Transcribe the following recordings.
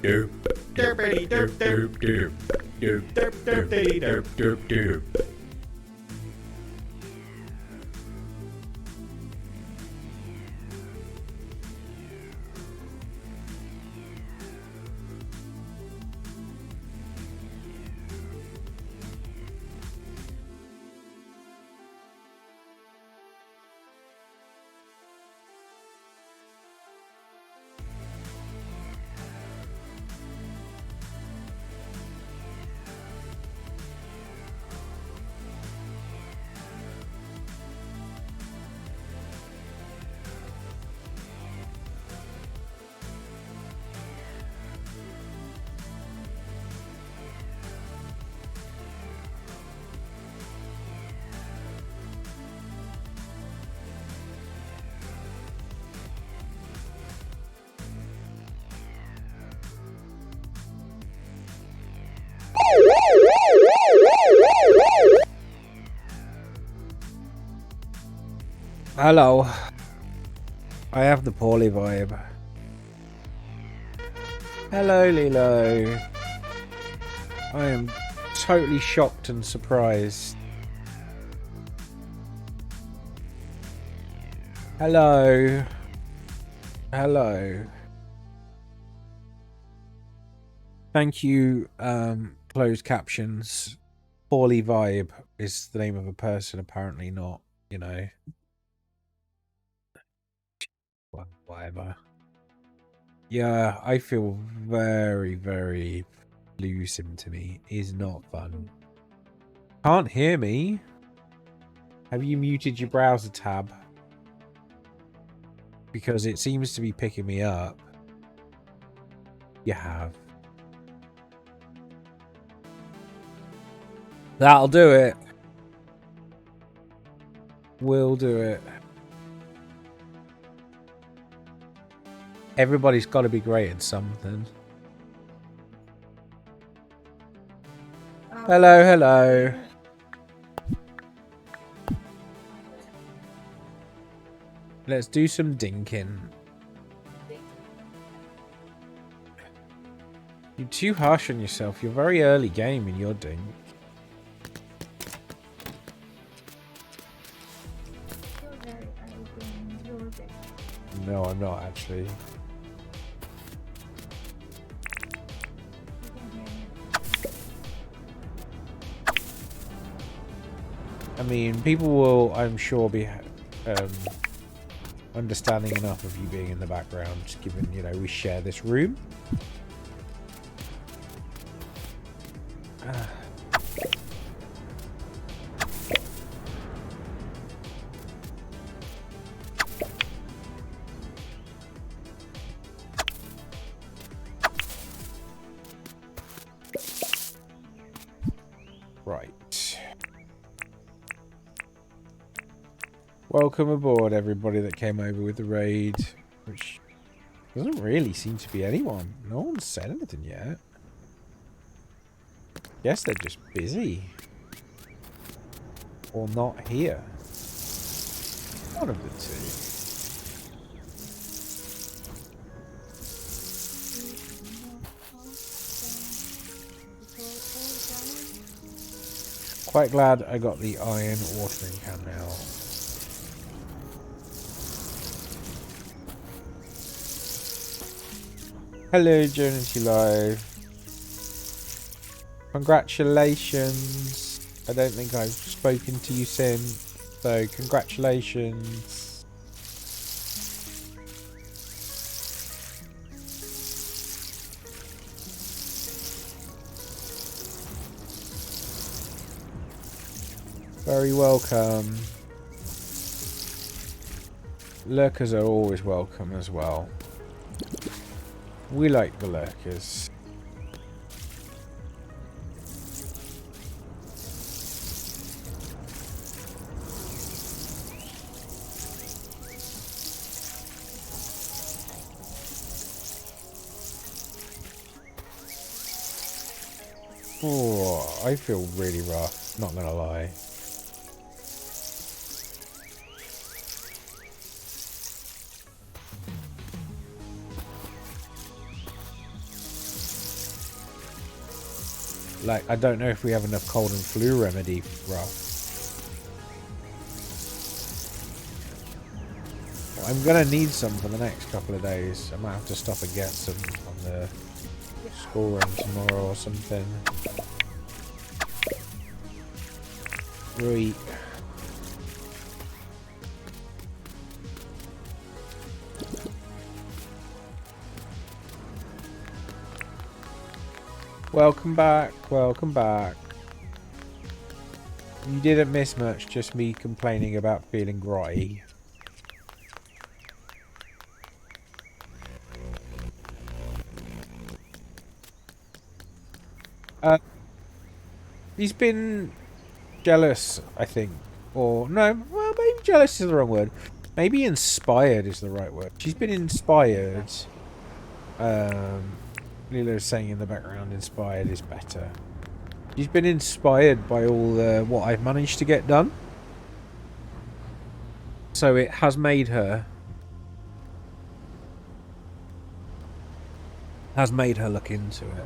derp, derpity derp derp derp, derp derp derpity derp derp derp. Hello. I have the poorly vibe. Hello, Lilo. I am totally shocked and surprised. Hello. Hello. Thank you, closed captions. Poorly vibe is the name of a person, apparently not, you know. Whatever. Yeah, I feel very, very blue sim to me. Is not fun. Can't hear me. Have you muted your browser tab? Because it seems to be picking me up. You have. That'll do it. We'll do it. Everybody's got to be great at something. Hello, hello. Let's do some dinking. You're too harsh on yourself. You're very early game in your dink. No, I'm not actually. I mean, people will, I'm sure, be understanding enough of you being in the background, given, you know, we share this room. Right. Welcome aboard, everybody that came over with the raid, which doesn't really seem to be anyone. No one's said anything yet. Guess they're just busy. Or not here. One of the two. Quite glad I got the iron watering can now. Hello, Journey Live. Congratulations. I don't think I've spoken to you since, so congratulations. Very welcome. Lurkers are always welcome as well. We like the lurkers. Oh, I feel really rough, not gonna lie. like, I don't know if we have enough cold and flu remedy for Ruff. Well, I'm gonna need some for the next couple of days. I might have to stop and get some on the school run tomorrow or something. Right. Welcome back, welcome back. You didn't miss much, just me complaining about feeling grotty. He's been jealous, I think. Or, no, well, maybe jealous is the wrong word. Maybe inspired is the right word. She's been inspired. Lilo's saying in the background, inspired is better. She's been inspired by all the, what I've managed to get done. So it has made her... look into it.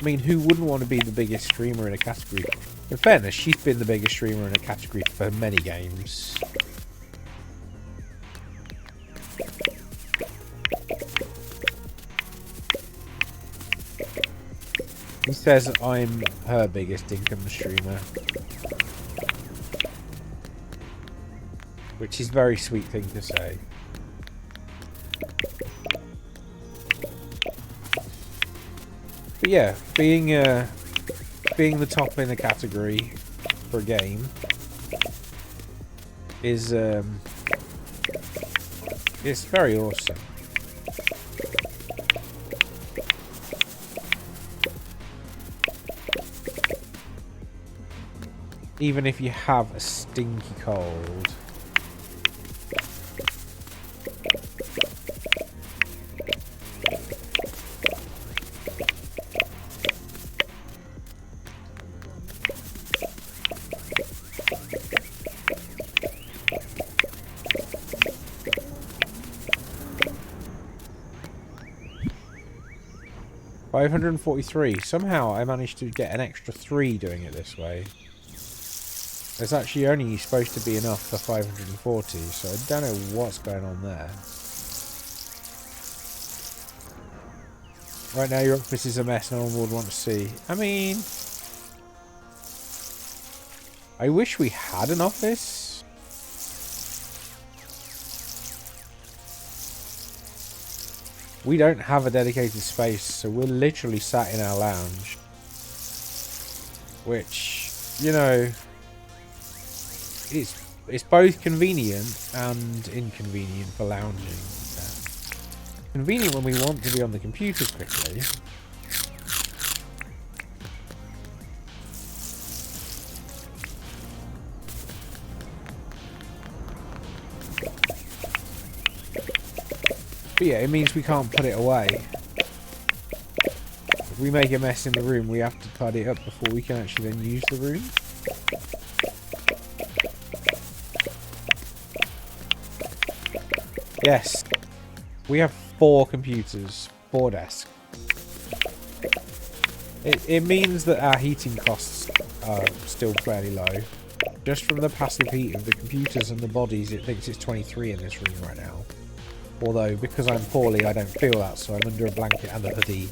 I mean, who wouldn't want to be the biggest streamer in a category? In fairness, she's been the biggest streamer in a category for many games. He says I'm her biggest Dinkum streamer. Which is a very sweet thing to say. But yeah, being the top in a category for a game is it's very awesome. Even if you have a stinky cold. 543. Somehow I managed to get an extra 3 doing it this way. There's actually only supposed to be enough for 540, so I don't know what's going on there. Right now your office is a mess, no one would want to see. I mean... I wish we had an office. We don't have a dedicated space, so we're literally sat in our lounge. Which, you know... It's both convenient and inconvenient for lounging. Convenient when we want to be on the computer quickly. But yeah, it means we can't put it away. If we make a mess in the room, we have to tidy it up before we can actually then use the room. Yes. We have 4 computers, 4 desks. It means that our heating costs are still fairly low. Just from the passive heat of the computers and the bodies, it thinks it's 23 in this room right now. Although, because I'm poorly, I don't feel that, so I'm under a blanket and a hoodie.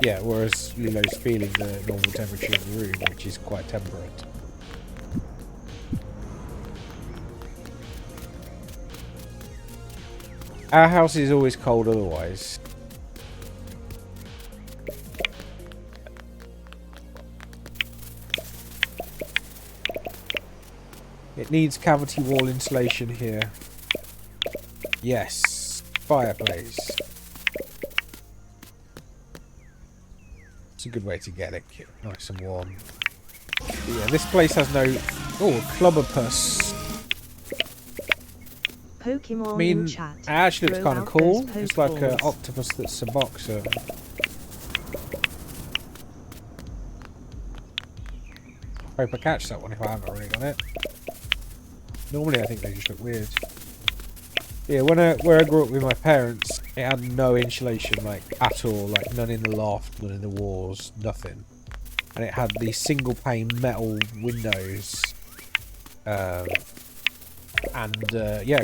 Yeah, whereas Lilo's feeling the normal temperature of the room, which is quite temperate. Our house is always cold otherwise. It needs cavity wall insulation here. Yes. Fireplace. It's a good way to get it nice and warm. But yeah, this place has no... Oh, Clubberpuss. Pokemon I mean, in chat. it actually looks kind of cool. It's like an Pokeballs. octopus that's a boxer. Hope I catch that one if I haven't already got it. Normally I think they just look weird. Yeah, where I grew up with my parents, it had no insulation, like, at all. Like, none in the loft, none in the walls, nothing. And it had these single pane metal windows. Yeah,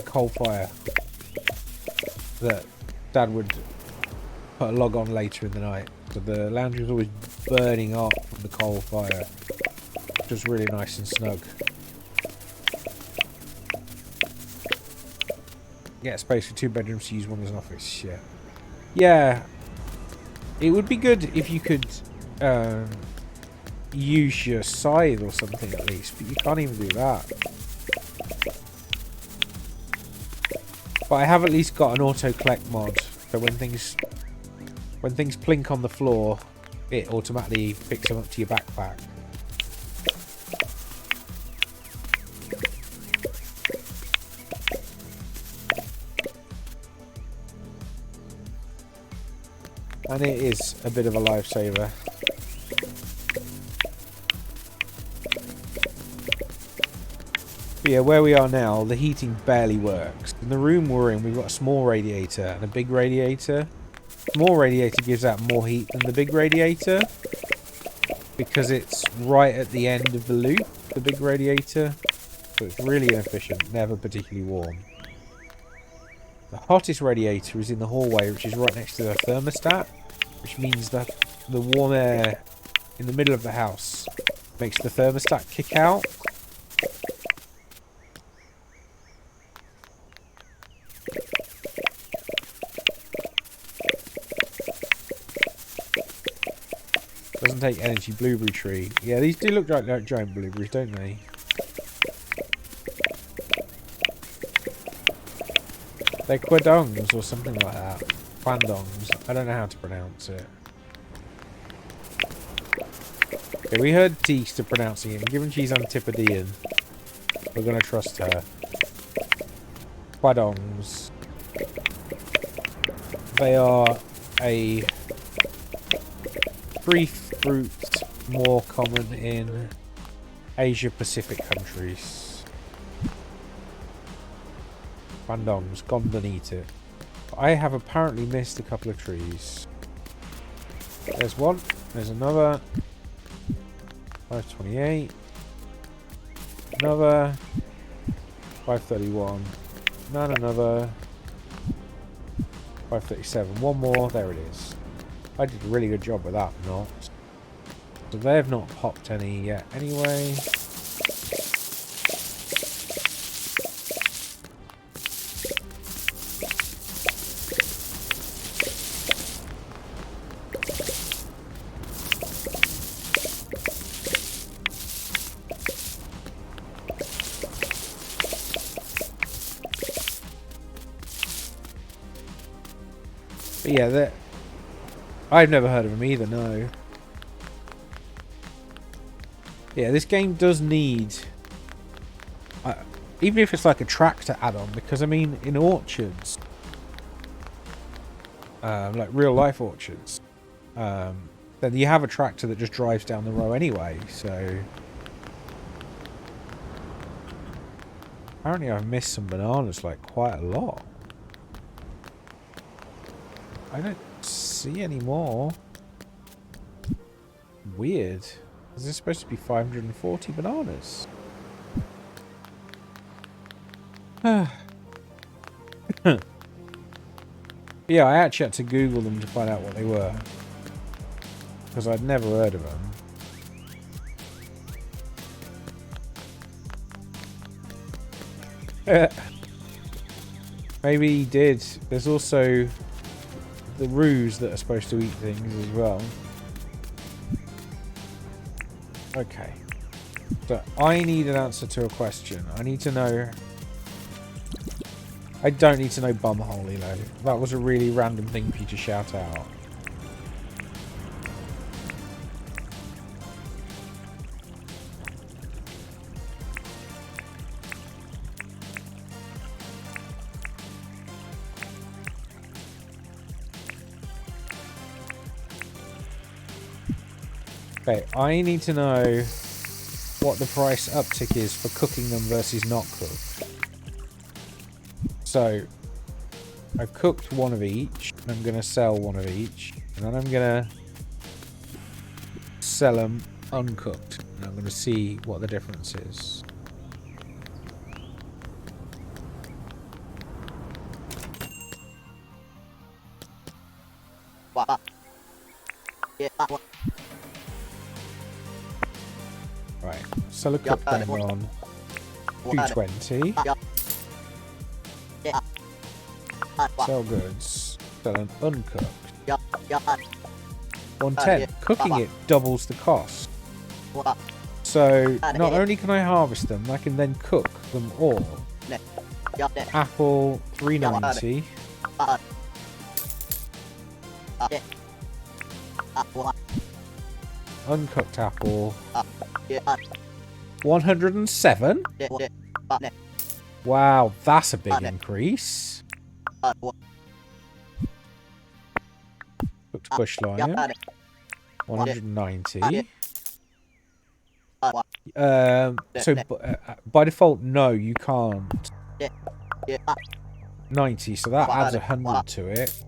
coal fire. That Dad would put a log on later in the night. So the lounge was always burning up from the coal fire. Which was really nice and snug. Get space for 2 bedrooms to use one as an office. Yeah. It would be good if you could use your scythe or something at least, but you can't even do that. But I have at least got an auto collect mod, so when things plink on the floor, it automatically picks them up to your backpack. And it is a bit of a lifesaver. But yeah, where we are now, the heating barely works. In the room we're in, we've got a small radiator and a big radiator. The small radiator gives out more heat than the big radiator, because it's right at the end of the loop, the big radiator. So it's really inefficient, never particularly warm. The hottest radiator is in the hallway, which is right next to the thermostat, which means that the warm air in the middle of the house makes the thermostat kick out. Doesn't take energy. Blueberry tree. Yeah, these do look like giant blueberries, don't they? They're quadongs or something like that. Quandongs. I don't know how to pronounce it. Okay, we heard Teeks to pronouncing it, and given she's Antipodean, we're going to trust her. Quadongs. They are a tree fruit more common in Asia Pacific countries. Quandongs, gone and eat it. I have apparently missed a couple of trees. There's one, there's another. 528. Another. 531. Another. 537. One more, there it is. I did a really good job with that knot. So they have not popped any yet anyway. But yeah, I've never heard of them either, no. Yeah, this game does need... even if it's like a tractor add-on, because, I mean, in orchards, like real-life orchards, then you have a tractor that just drives down the row anyway, so... Apparently I've missed some bananas, like, quite a lot. I don't see any more. Weird. Is this supposed to be 540 bananas? Yeah, I actually had to Google them to find out what they were, because I'd never heard of them. Maybe he did. There's also the roos that are supposed to eat things as well. Okay. So I need an answer to a question. I need to know... I don't need to know bumhole, you know. That was a really random thing for you to shout out. Okay, I need to know what the price uptick is for cooking them versus not cooked. So, I've cooked one of each. I'm going to sell one of each. And then I'm going to sell them uncooked. And I'm going to see what the difference is. Right, sell a cooked one on 220. Sell goods. Sell an uncooked. 110. Cooking it doubles the cost. So not only can I harvest them, I can then cook them all. Apple 390. Uncooked apple 107. Wow, that's a big increase. Cooked bush lion 190. So by default, no, you can't. 90, so that adds 100 to it.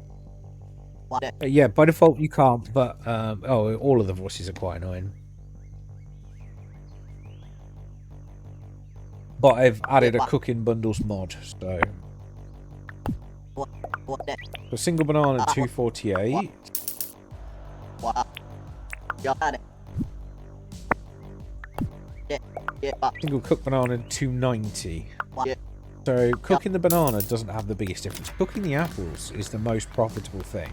Yeah, by default you can't, but oh, all of the voices are quite annoying. But I've added a cooking bundles mod, so single banana 248. Single cooked banana 290. So cooking the banana doesn't have the biggest difference. Cooking the apples is the most profitable thing.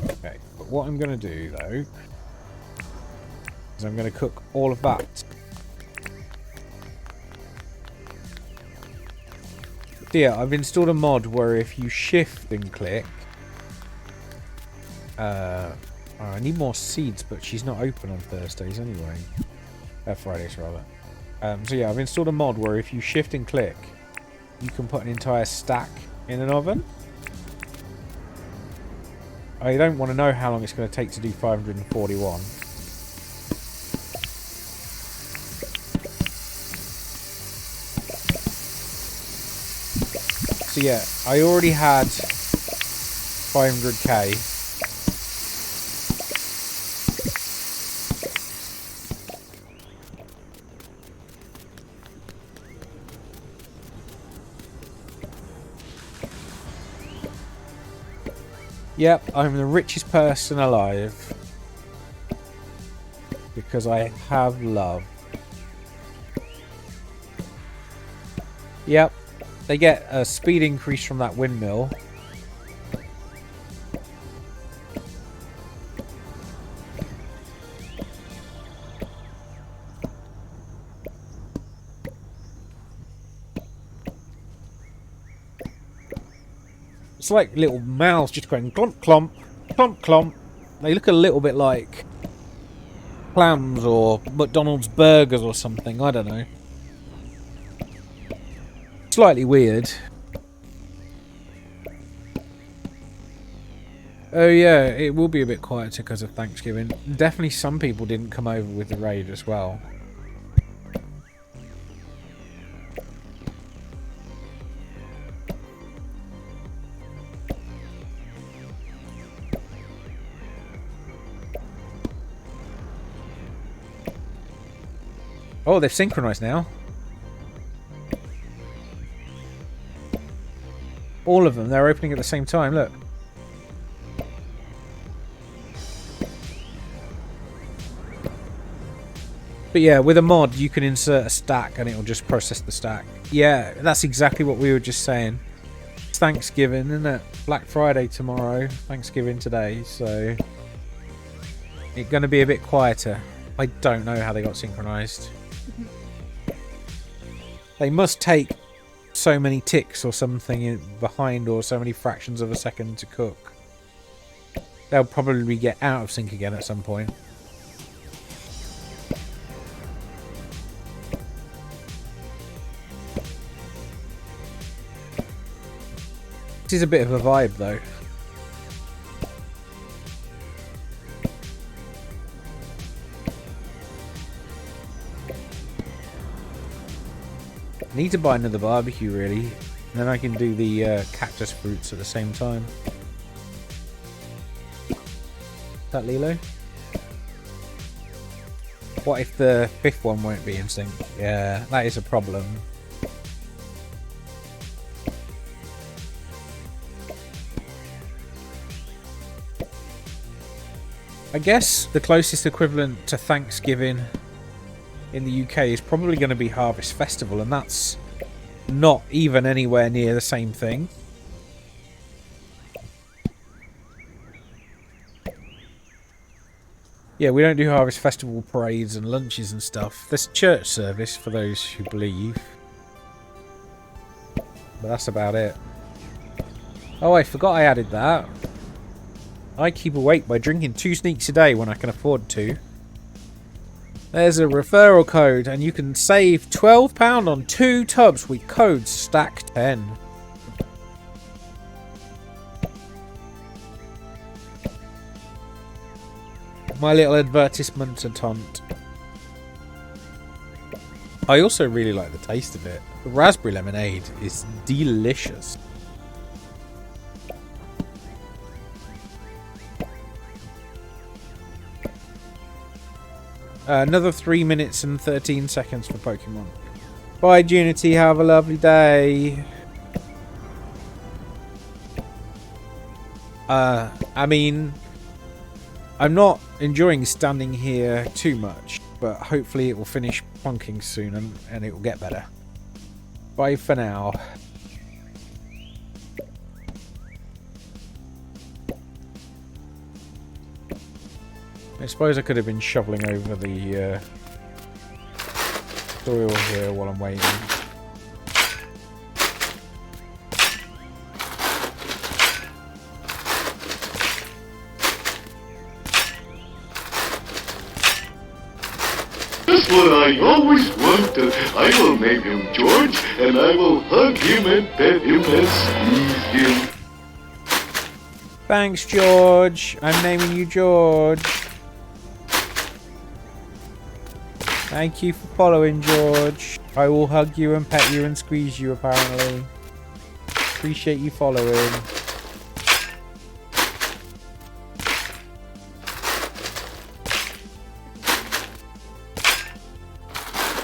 Okay, but what I'm going to do though is I'm going to cook all of that. So yeah, I've installed a mod where if you shift and click, I need more seeds, but she's not open on Thursdays anyway. Fridays rather. So yeah, I've installed a mod where if you shift and click, you can put an entire stack in an oven. I don't want to know how long it's going to take to do 541. So yeah, I already had 500k. Yep, I'm the richest person alive. Because I have love. Yep, they get a speed increase from that windmill. It's like little mouths just going clomp, clomp, clomp, clomp. They look a little bit like clams or McDonald's burgers or something. I don't know. Slightly weird. Oh yeah, it will be a bit quieter because of Thanksgiving. Definitely some people didn't come over with the raid as well. Oh, they've synchronized now. All of them, they're opening at the same time, look. But yeah, with a mod, you can insert a stack and it'll just process the stack. Yeah, that's exactly what we were just saying. It's Thanksgiving, isn't it? Black Friday tomorrow, Thanksgiving today, so it's going to be a bit quieter. I don't know how they got synchronized. They must take so many ticks or something behind, or so many fractions of a second to cook. They'll probably get out of sync again at some point. This is a bit of a vibe though. Need to buy another barbecue, really. And then I can do the cactus fruits at the same time. Is that Lilo? What if the 5th one won't be in sync? Yeah, that is a problem. I guess the closest equivalent to Thanksgiving in the UK is probably going to be Harvest Festival, and that's not even anywhere near the same thing. Yeah, we don't do Harvest Festival parades and lunches and stuff. There's church service for those who believe. But that's about it. Oh, I forgot I added that. I keep awake by drinking 2 sneaks a day when I can afford to. There's a referral code, and you can save £12 on 2 tubs with code STACK10. My little advertisement a taunt. I also really like the taste of it. The raspberry lemonade is delicious. Another 3 minutes and 13 seconds for Pokemon. Bye, Junity. Have a lovely day. I mean, I'm not enjoying standing here too much, but hopefully it will finish plunking soon and it will get better. Bye for now. I suppose I could have been shoveling over the soil here while I'm waiting. That's what I always wanted. I will name him George, and I will hug him and pet him and squeeze him. Thanks, George. I'm naming you George. Thank you for following, George. I will hug you and pet you and squeeze you, apparently. Appreciate you following.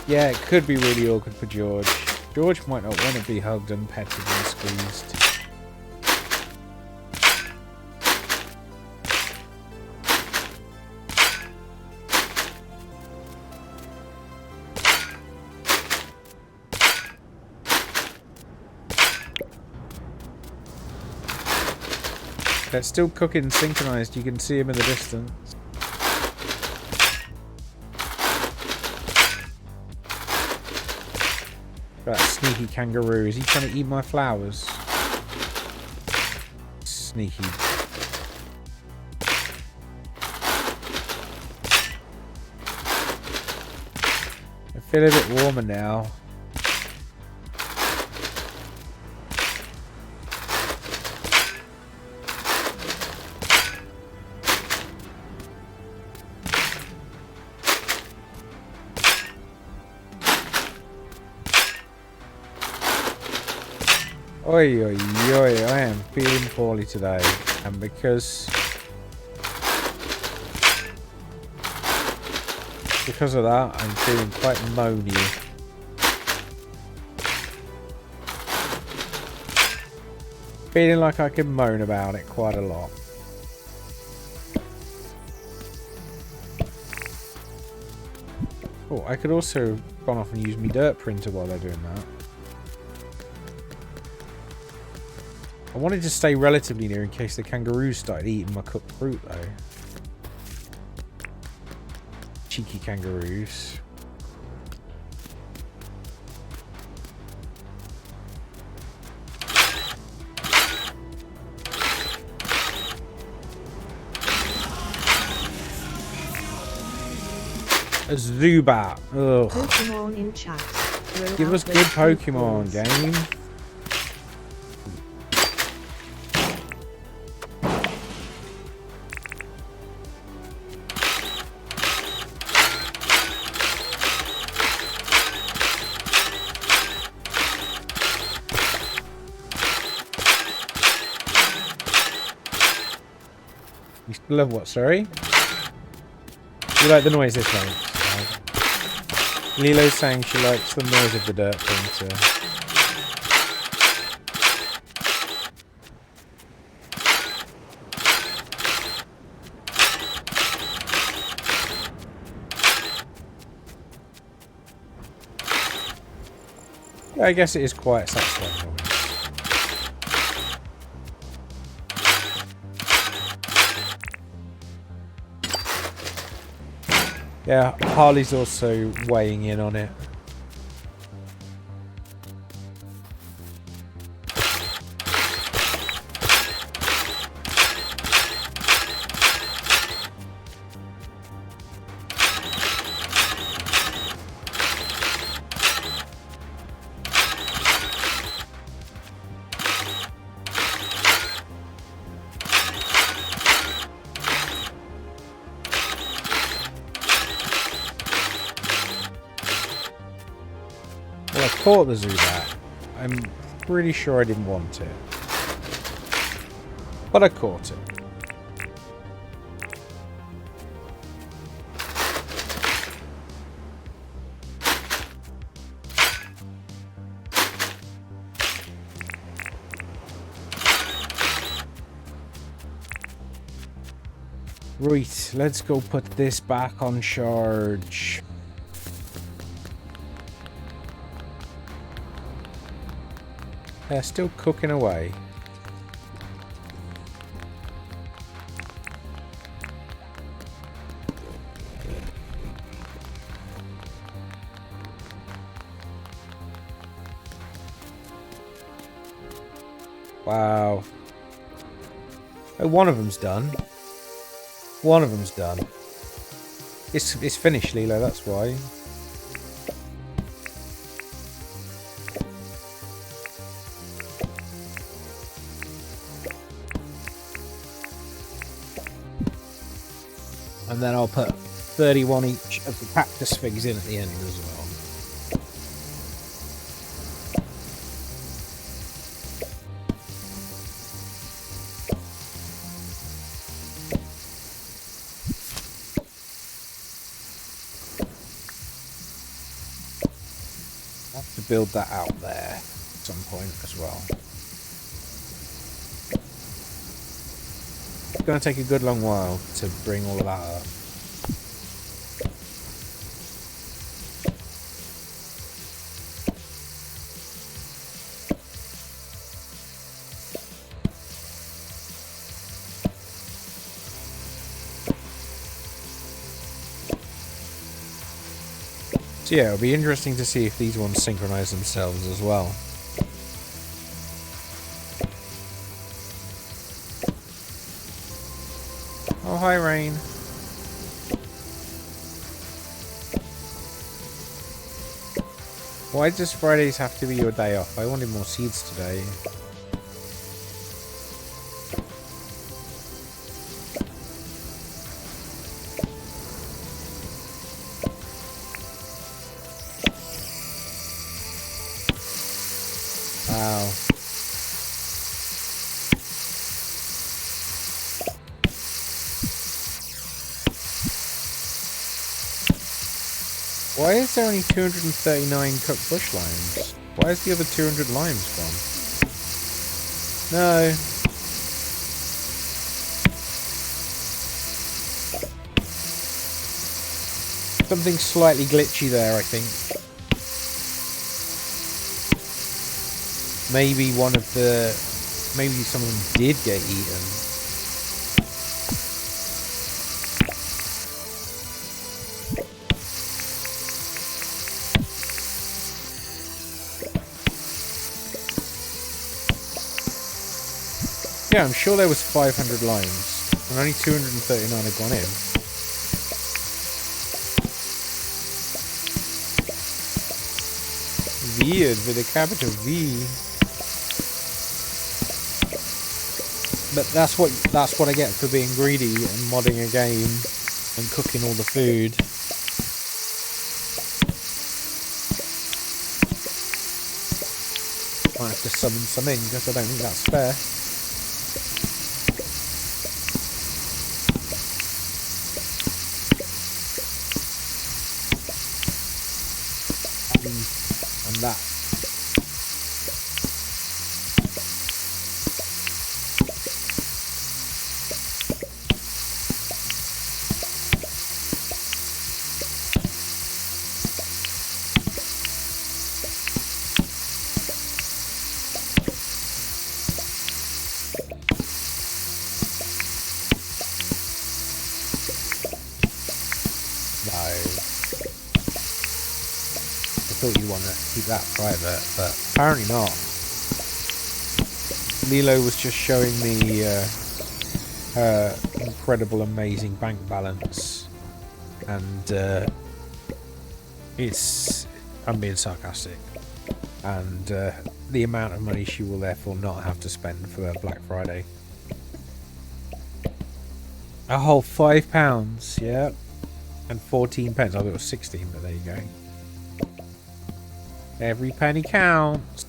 Yeah, it could be really awkward for George. George might not want to be hugged and petted and squeezed. They're still cooking synchronized. You can see him in the distance. That sneaky kangaroo. Is he trying to eat my flowers? Sneaky. I feel a bit warmer now. Oi, oi, oi, I am feeling poorly today, and because of that, I'm feeling quite moany. Feeling like I can moan about it quite a lot. Oh, I could also have gone off and use my dirt printer while they're doing that. I wanted to stay relatively near in case the kangaroos started eating my cooked fruit, though. Cheeky kangaroos. A Zubat. Ugh. Pokemon in chat. Give us good Pokemon, game. You still love what, sorry? You like the noise this makes? Lilo's saying she likes the noise of the dirt printer. Yeah, I guess it is quite satisfying. Yeah, Harley's also weighing in on it. Well, I caught the Zubat. I'm pretty sure I didn't want it. But I caught it. Right, let's go put this back on charge. They're still cooking away. Wow. Oh, one of them's done. One of them's done. It's finished, Lilo, that's why. And then I'll put 31 each of the cactus figs in at the end as well. I have to build that out there at some point as well. It's going to take a good long while to bring all of that up. So yeah, it'll be interesting to see if these ones synchronize themselves as well. Oh, hi, Rain. Why does Fridays have to be your day off? I wanted more seeds today. Wow. Why is there only 239 cooked bush limes? Why is the other 200 limes gone? No. Something slightly glitchy there, I think. Maybe one of the... Maybe some of them did get eaten. Yeah, I'm sure there was 500 limes, and only 239 had gone in. Weird, with a capital V. But that's what I get for being greedy and modding a game and cooking all the food. Might have to summon some in because I don't think that's fair. that. Thought you'd want to keep that private, but apparently not. Lilo was just showing me her incredible, amazing bank balance, and I'm being sarcastic, and the amount of money she will therefore not have to spend for Black Friday. A whole £5, yeah, and 14 pence. I thought it was 16, but there you go. Every penny counts.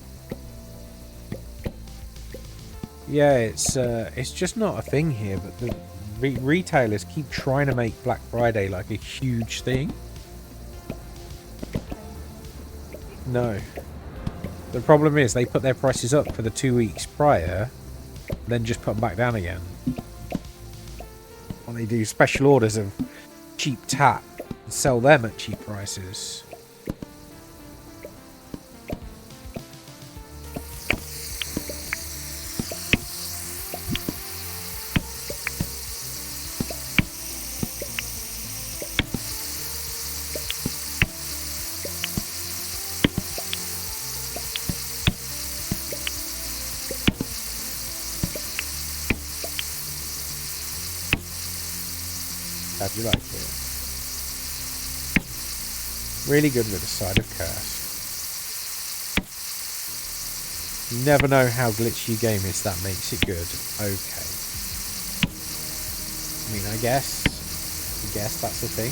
Yeah, it's just not a thing here, but the retailers keep trying to make Black Friday like a huge thing. No. The problem is they put their prices up for the 2 weeks prior, then just put them back down again. When they do special orders of cheap tap and sell them at cheap prices. How do you like it? Really good with a side of curse. You never know how glitchy your game is, that makes it good. Okay. I mean, I guess that's the thing.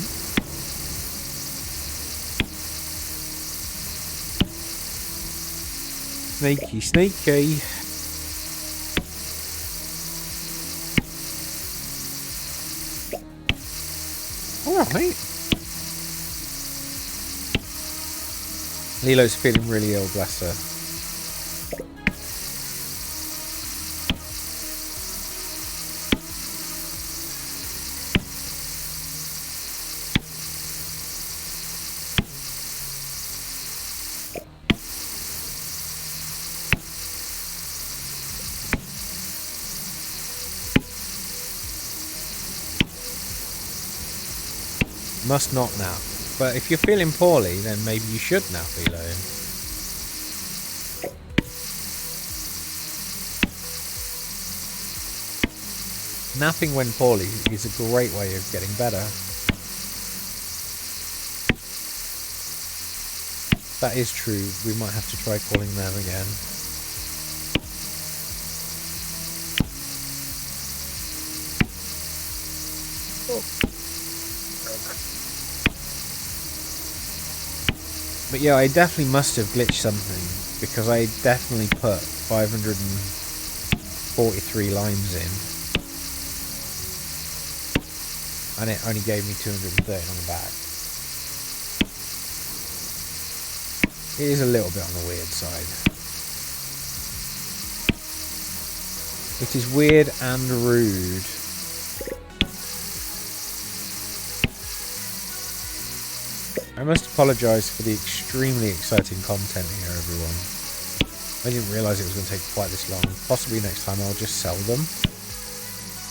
Sneaky, sneaky. Alright. Lilo's feeling really ill, bless her. Must not now. But if you're feeling poorly, then maybe you should nap, Lilo. Napping when poorly is a great way of getting better. That is true. We might have to try calling them again. But yeah, I definitely must have glitched something, because I definitely put 543 limes in, and it only gave me 230 on the back. It is a little bit on the weird side. It is weird and rude. I must apologise for the extremely exciting content here, everyone. I didn't realise it was going to take quite this long. Possibly next time I'll just sell them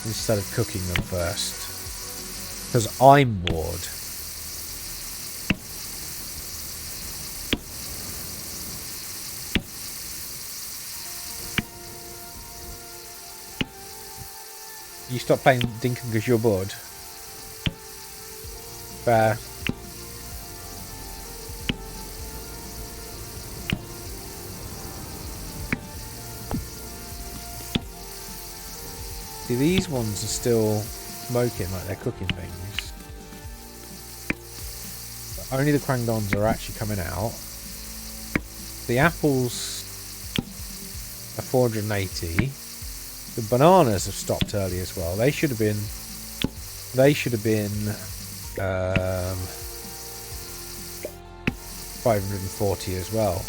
instead of cooking them first. Because I'm bored. You stop playing Dinkum because you're bored. Fair. See, these ones are still smoking like they're cooking things. But only the Kwangdons are actually coming out. The apples are 480. The bananas have stopped early as well. They should have been 540 as well.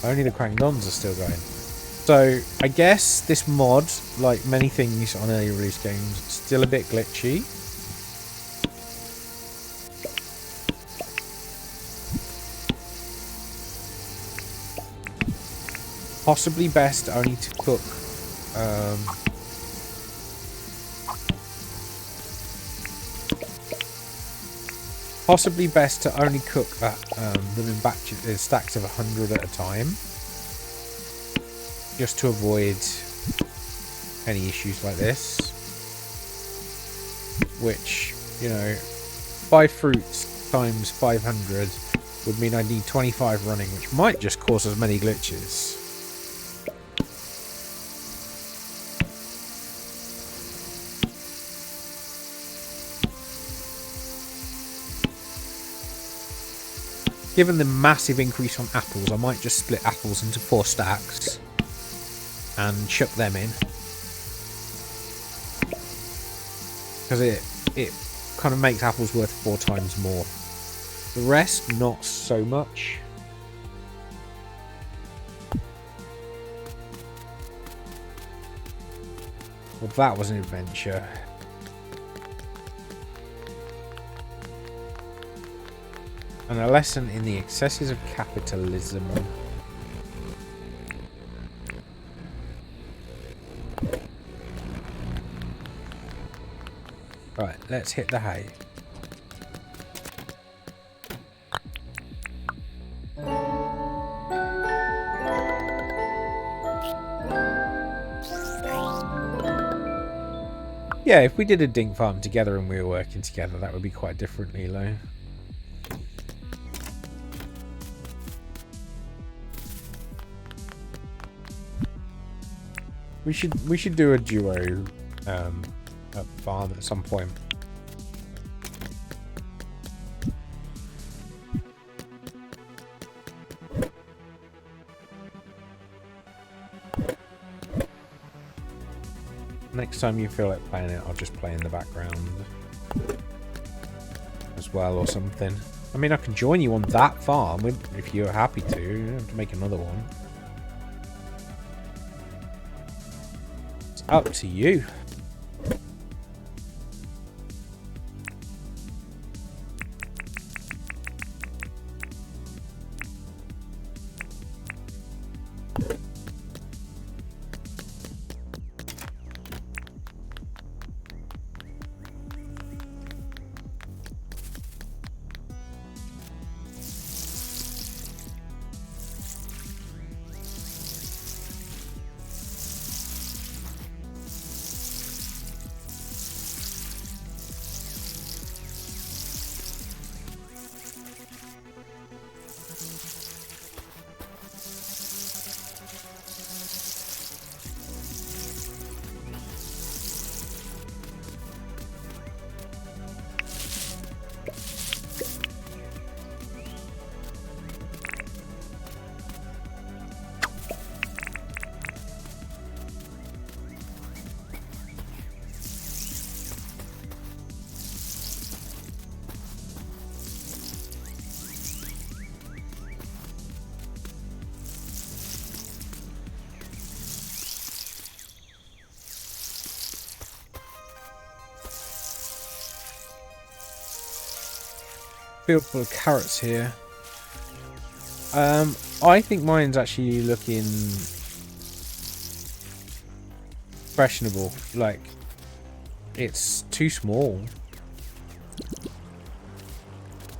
Only the crankdons are still going. So, I guess this mod, like many things on early release games, is still a bit glitchy. Possibly best only to cook possibly best to only cook them in batches, stacks of 100 at a time, just to avoid any issues like this. Which, you know, 5 fruits times 500 would mean I need 25 running, which might just cause as many glitches. Given the massive increase on apples, I might just split apples into 4 stacks and chuck them in. Because it kind of makes apples worth 4 times more. The rest, not so much. Well, that was an adventure. And a lesson in the excesses of capitalism. Right, let's hit the hay. Yeah, if we did a dink farm together and we were working together, that would be quite different, Lilo. We should do a duo at farm at some point. Next time you feel like playing it, I'll just play in the background as well or something. I mean, I can join you on that farm if you're happy to. You don't have to make another one. Up to you. Field full of carrots here. I think mine's actually looking questionable. Like, it's too small.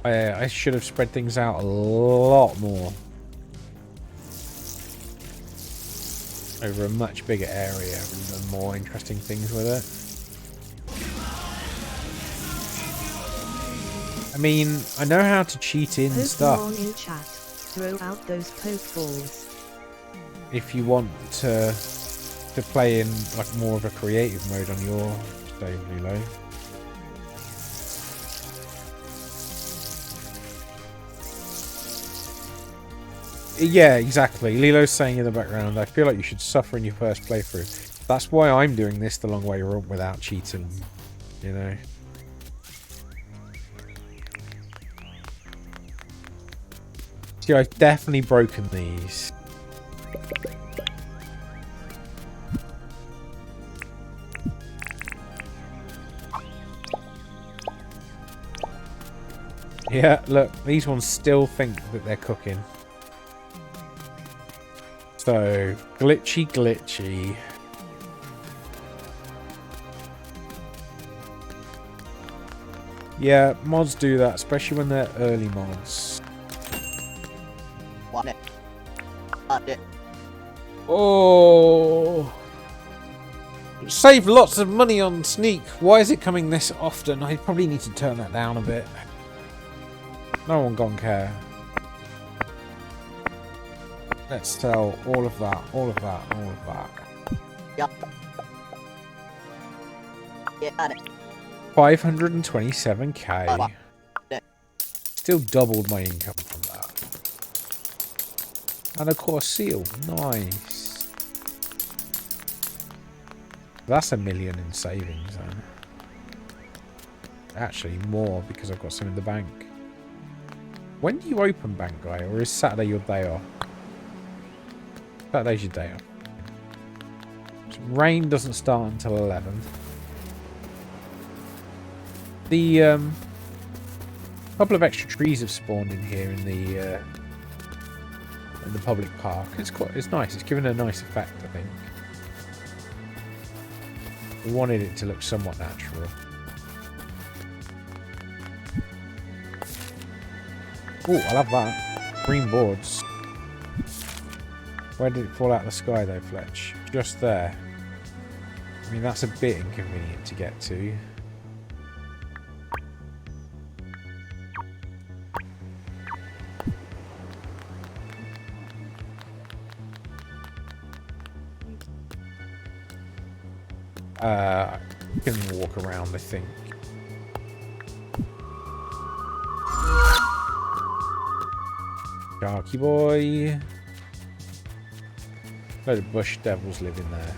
I should have spread things out a lot more over a much bigger area and done more interesting things with it. I mean, I know how to cheat in stuff. In chat. Throw out those pokeballs. If you want to play in like more of a creative mode on your save, Lilo. Yeah, exactly. Lilo's saying in the background, I feel like you should suffer in your first playthrough. That's why I'm doing this the long way around without cheating, you know. See, I've definitely broken these. Yeah, look, these ones still think that they're cooking. So, glitchy. Yeah, mods do that, especially when they're early mods. Oh! Save lots of money on sneak. Why is it coming this often? I probably need to turn that down a bit. No one gonna care. Let's sell all of that, all of that, all of that. Yep. Yeah, got it. 527k. Still doubled my income from that. And of course, seal. Nice. That's $1 million in savings then. Actually, more because I've got some in the bank. When do you open bank, guy? Or is Saturday your day off? Saturday's your day off. So rain doesn't start until 11th. The couple of extra trees have spawned in here in the public park. It's nice. It's given a nice effect, I think. We wanted it to look somewhat natural. Oh, I love that. Green boards. Where did it fall out of the sky though, Fletch? Just there. I mean, that's a bit inconvenient to get to. You can walk around, I think. Sharky boy. Load of bush devils live in there.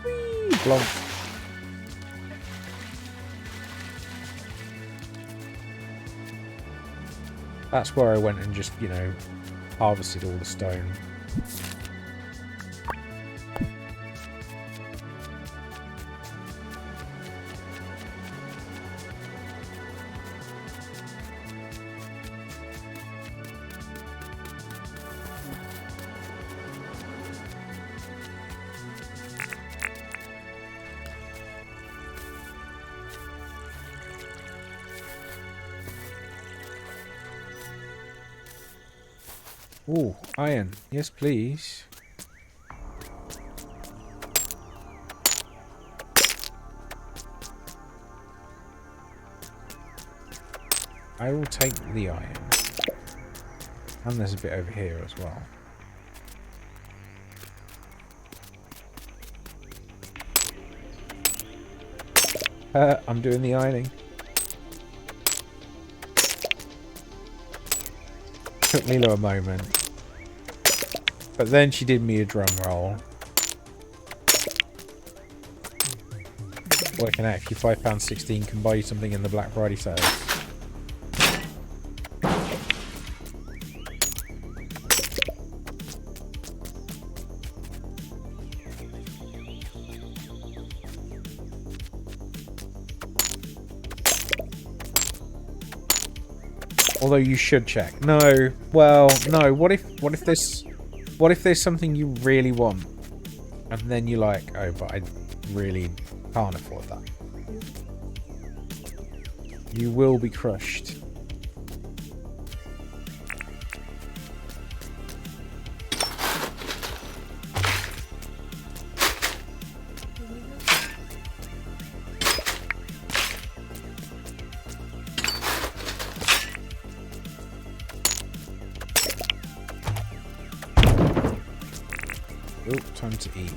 Whee! Blonk. That's where I went and just, you know, harvested all the stone. Ooh, iron. Yes, please. I will take the iron. And there's a bit over here as well. I'm doing the ironing. Took Lilo a moment. But then she did me a drum roll. Working out if you £5.16 can buy you something in the Black Friday sales. Although you should check. No. Well, no. What if there's something you really want, and then you're like, oh, but I really can't afford that. You will be crushed. Oh, time to eat.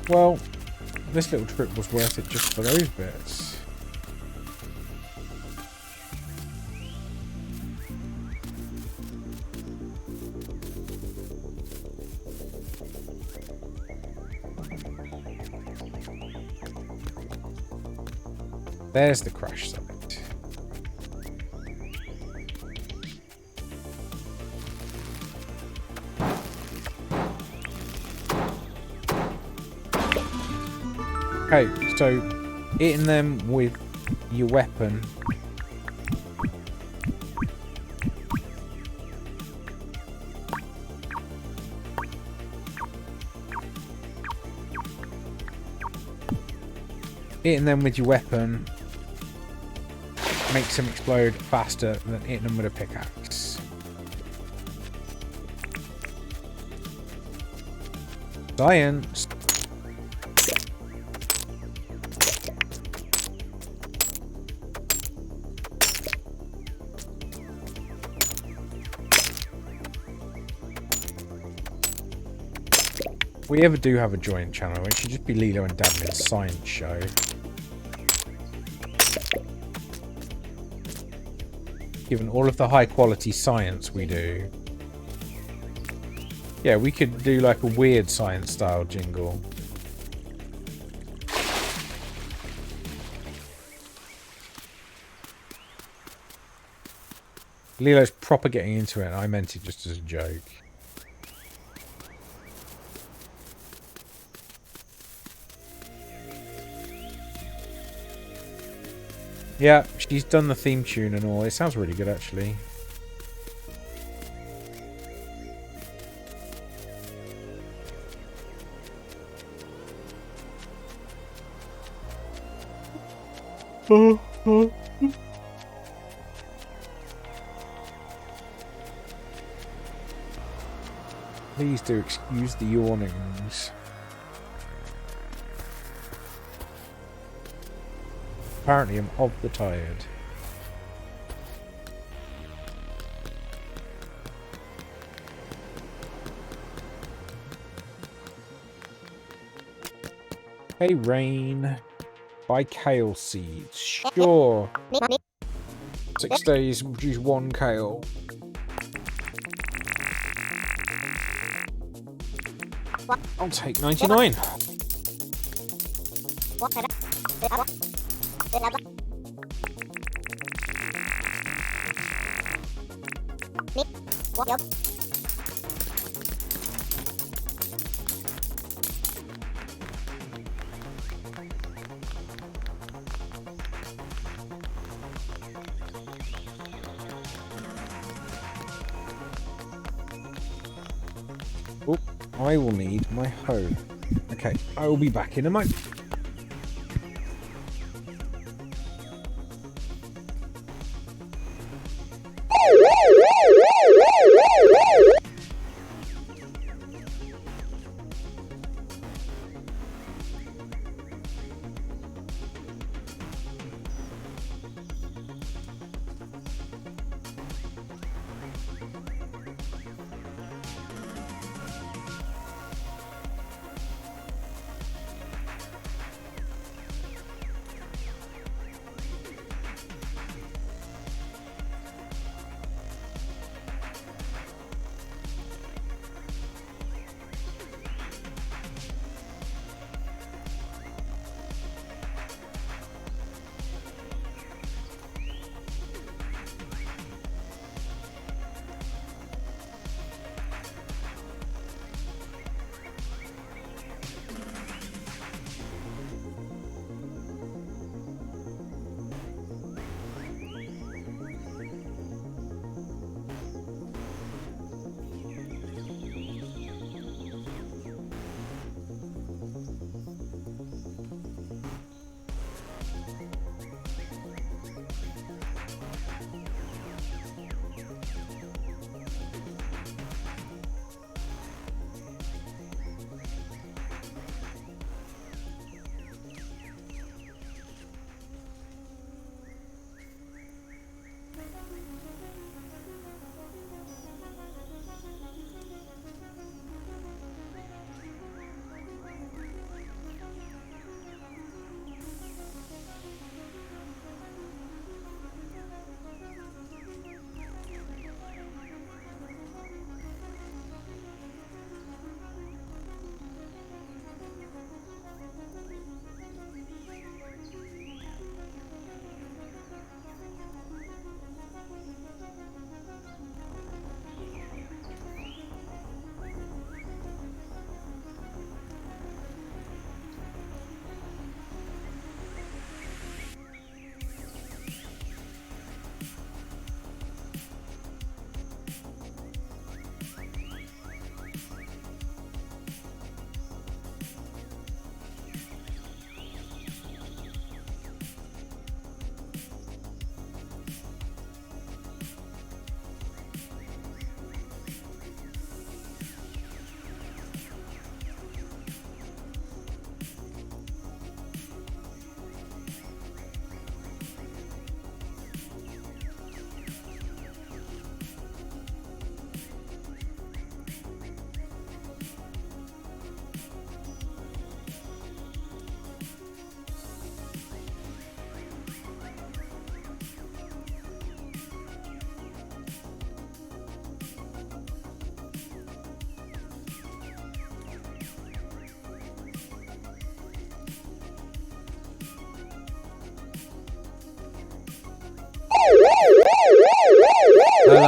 Well, this little trip was worth it just for those bits. There's the crash site. Okay, so hitting them with your weapon. Hitting them with your weapon makes them explode faster than hitting them with a pickaxe. Science. If we ever do have a joint channel, it should just be Lilo and Dabney's science show. Given all of the high quality science we do. Yeah, we could do like a weird science style jingle. Lilo's proper getting into it, and I meant it just as a joke. Yeah, she's done the theme tune and all. It sounds really good, actually. Please do excuse the yawnings. Apparently I'm of the tired. Hey Rain. Buy kale seeds. Sure. 6 days, produce 1 kale. I'll take 99. Oh, I will need my hoe. Okay, I will be back in a moment.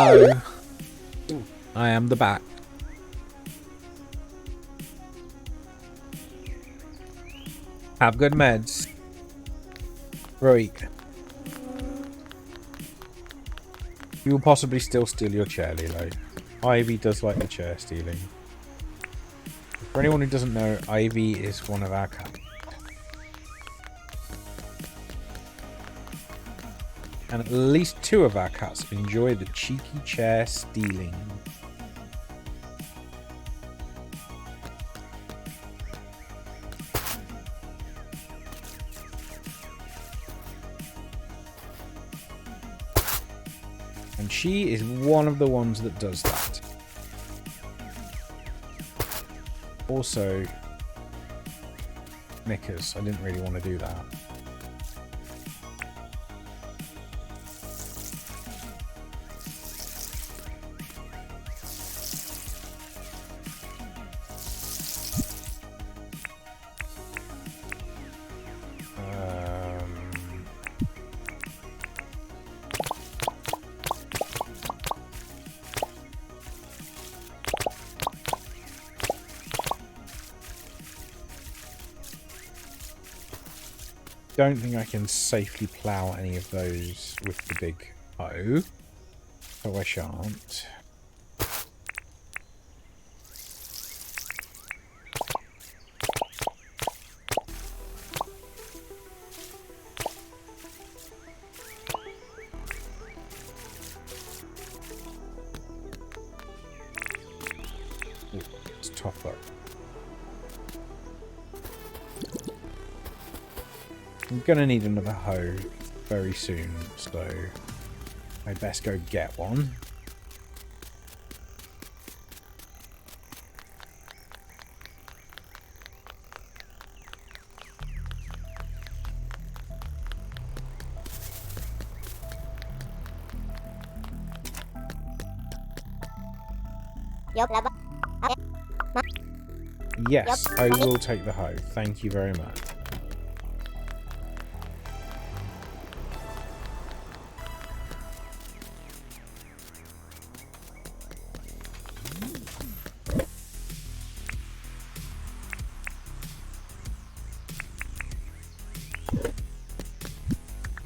Hello. I am the bat. Have good meds. Right. You will possibly still steal your chair, Lilo. Ivy does like the chair stealing. For anyone who doesn't know, Ivy is one of our cats. And at least 2 of our cats enjoy the cheeky chair stealing. And she is one of the ones that does that. Also, knickers. I didn't really want to do that. Don't think I can safely plough any of those with the big hoe, so I shan't. Ooh, it's tough though. I'm gonna need another hoe very soon, so I best go get one. Yes, I will take the hoe. Thank you very much.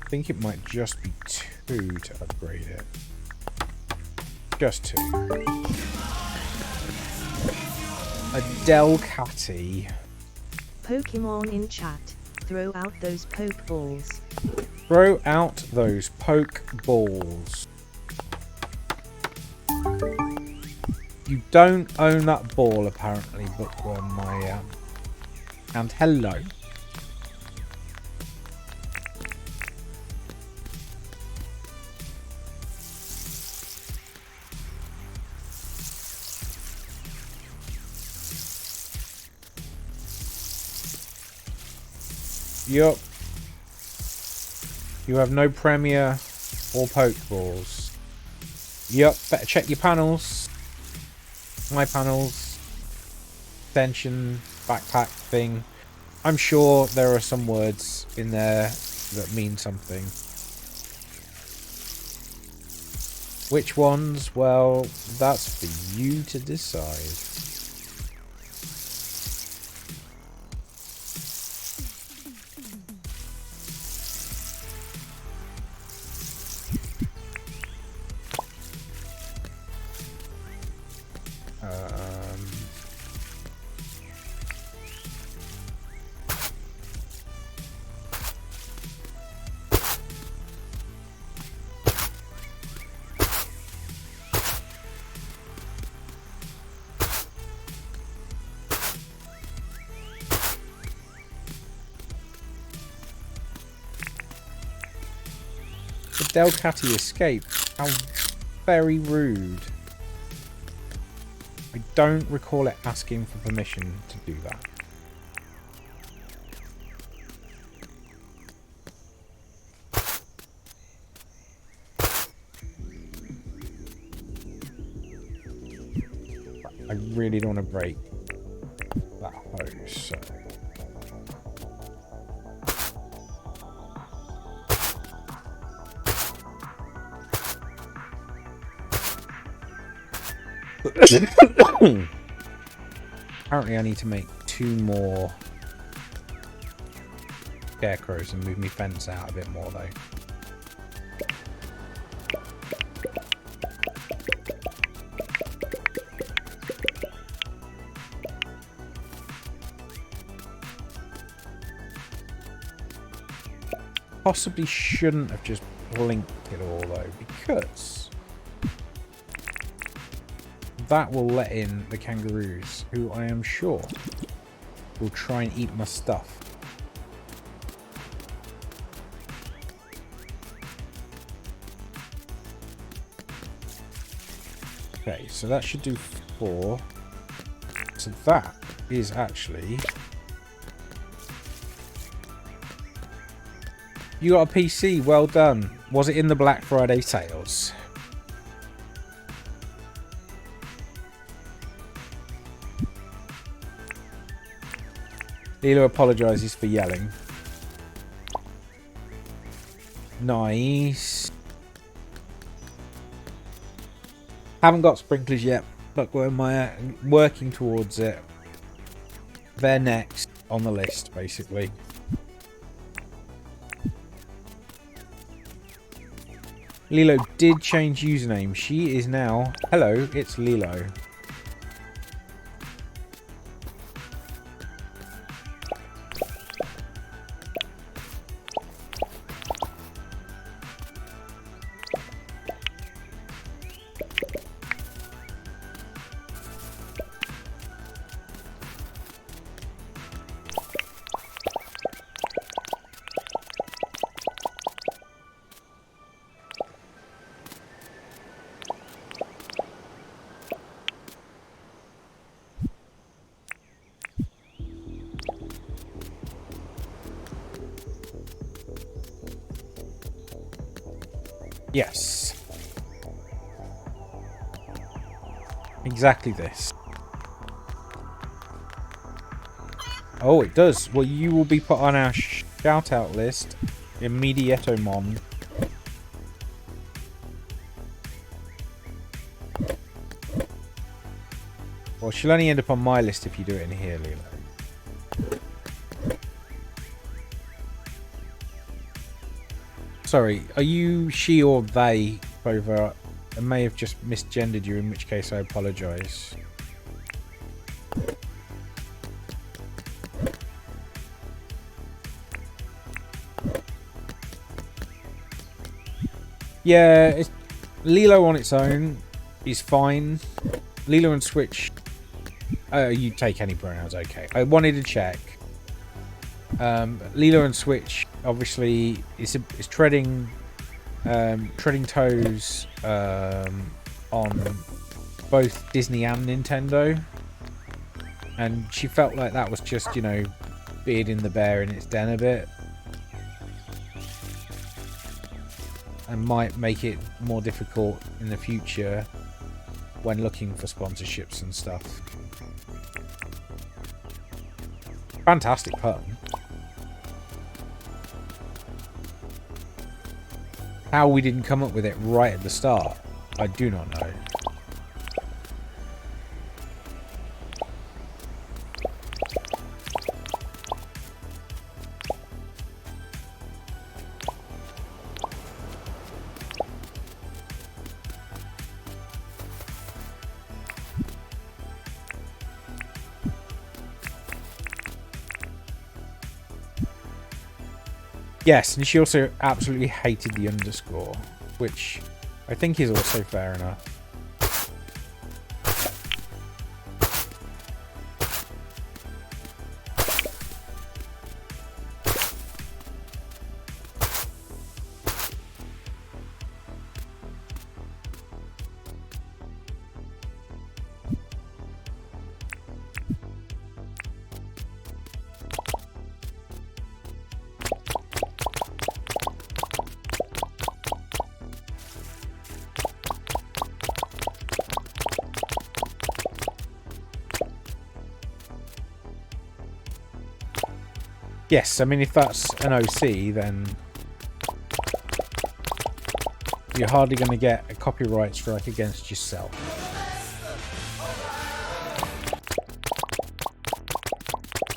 I think it might just be 2 to upgrade it. Just 2. A Delcatty. Pokemon in chat. Throw out those poke balls. Throw out those poke balls. You don't own that ball, apparently, Bookworm, my and hello. Yup. You have no Premier or Pokeballs. Yup, better check your panels. My panels. Extension, backpack thing. I'm sure there are some words in there that mean something. Which ones? Well, that's for you to decide. The Delcatty escaped. How very rude. I don't recall it asking for permission to do that. I really don't want to break that hose, so. Apparently I need to make 2 more scarecrows and move my fence out a bit more though. Possibly shouldn't have just blinked it all though, because that will let in the kangaroos, who I am sure will try and eat my stuff. Okay, so that should do 4. So that is actually... You got a PC, well done. Was it in the Black Friday sales? Lilo apologises for yelling. Nice. Haven't got sprinklers yet, but we're working towards it. They're next on the list, basically. Lilo did change username. She is now... Hello, it's Lilo. Yes. Exactly this. Oh, it does. Well, you will be put on our shout-out list immediato mon. Well, she'll only end up on my list if you do it in here, Lilo. Sorry, are you she or they, Clover? I may have just misgendered you, in which case I apologise. Yeah, Lilo on its own is fine. Lilo and Switch, you take any pronouns, okay. I wanted to check. Lilo and Switch obviously is treading toes on both Disney and Nintendo, and she felt like that was just, you know, bearding the bear in its den a bit, and might make it more difficult in the future when looking for sponsorships and stuff. Fantastic pun. How we didn't come up with it right at the start, I do not know. Yes, and she also absolutely hated the underscore, which I think is also fair enough. Yes, I mean, if that's an OC, then you're hardly going to get a copyright strike against yourself.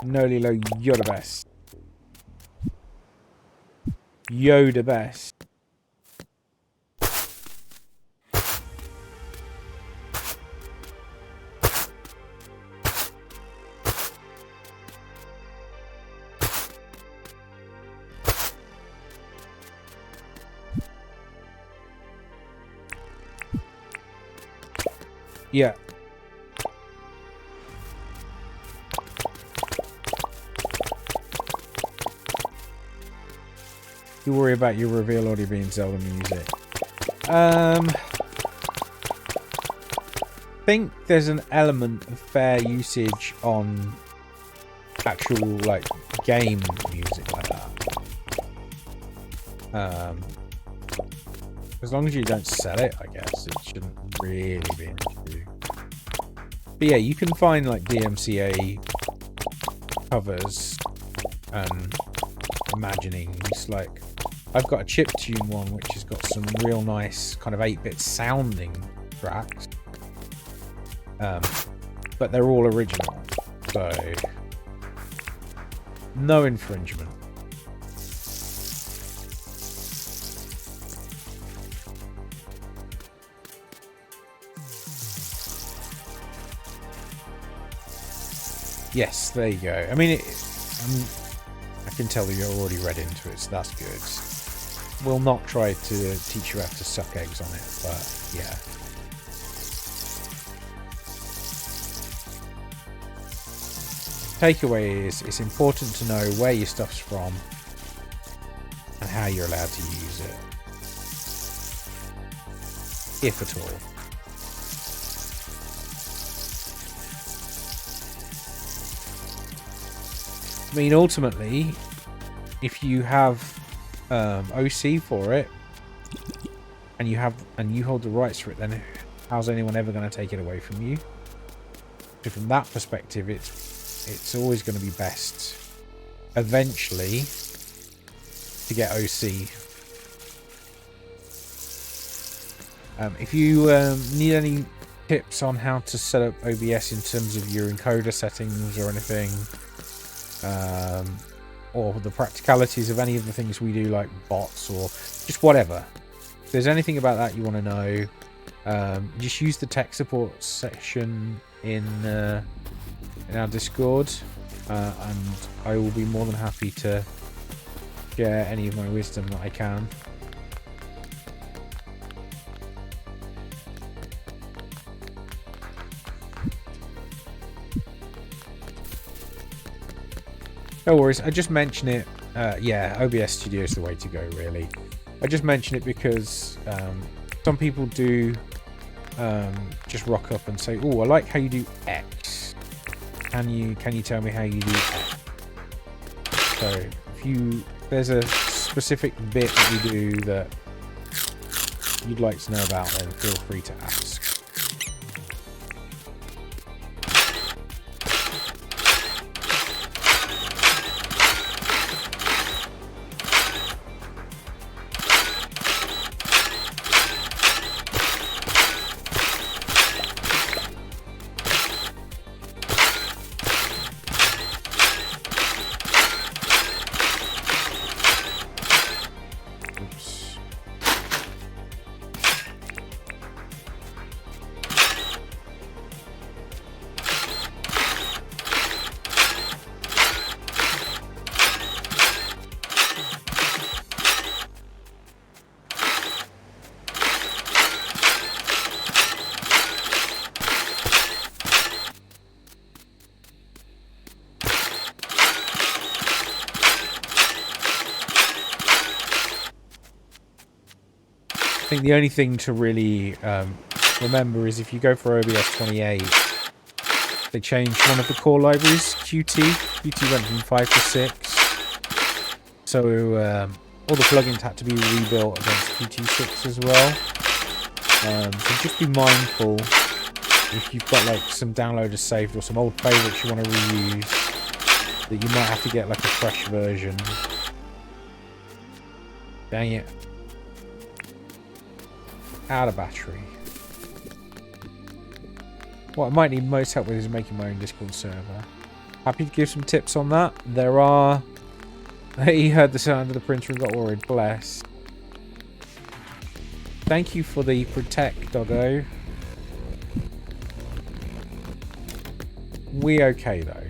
No, Lilo, you're the best. Yo, the best. Yeah. You worry about your reveal audio being Zelda music. I think there's an element of fair usage on actual like game music like that. As long as you don't sell it, I guess it shouldn't really be an issue. But yeah, you can find like DMCA covers and imaginings. Like I've got a chiptune one which has got some real nice kind of 8-bit sounding tracks. But they're all original, so no infringement. Yes, there you go. I mean, I can tell that you're already read into it, so that's good. We'll not try to teach you how to suck eggs on it, but yeah. Takeaway is it's important to know where your stuff's from and how you're allowed to use it, if at all. I mean, ultimately, if you have OC for it and you hold the rights for it, then how's anyone ever going to take it away from you? So from that perspective, it's always going to be best eventually to get OC. If you need any tips on how to set up OBS in terms of your encoder settings or anything, or the practicalities of any of the things we do, like bots or just whatever, if there's anything about that you want to know, just use the tech support section in our Discord, and I will be more than happy to share any of my wisdom that I can. No worries, I just mention it. Yeah, OBS Studio is the way to go, really. I just mention it because some people do just rock up and say, "Oh, I like how you do X. Can you tell me how you do X?" So if there's a specific bit that you do that you'd like to know about, then feel free to ask. I think the only thing to really remember is if you go for OBS 28, they changed one of the core libraries, QT. QT went from 5 to 6. So all the plugins had to be rebuilt against QT6 as well. So just be mindful if you've got like some downloaders saved or some old favorites you want to reuse, that you might have to get like a fresh version. Dang it. Out of battery. What I might need most help with is making my own Discord server. Happy to give some tips on that. There are... He heard the sound of the printer and got worried. Bless. Thank you for the protect, doggo. We okay, though.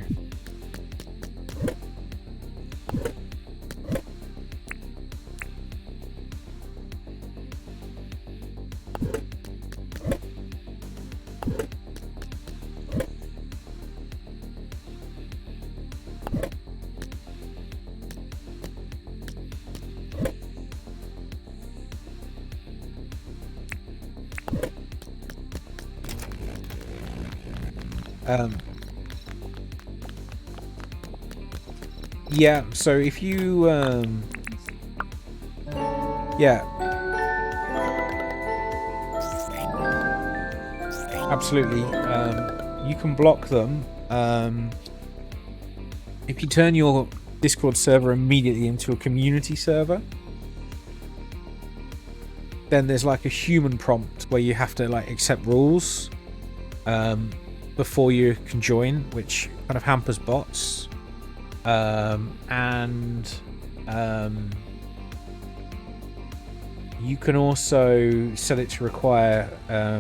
Yeah, so if you, yeah. Absolutely. You can block them. If you turn your Discord server immediately into a community server, then there's like a human prompt where you have to like accept rules before you can join, which kind of hampers bots. You can also set it to require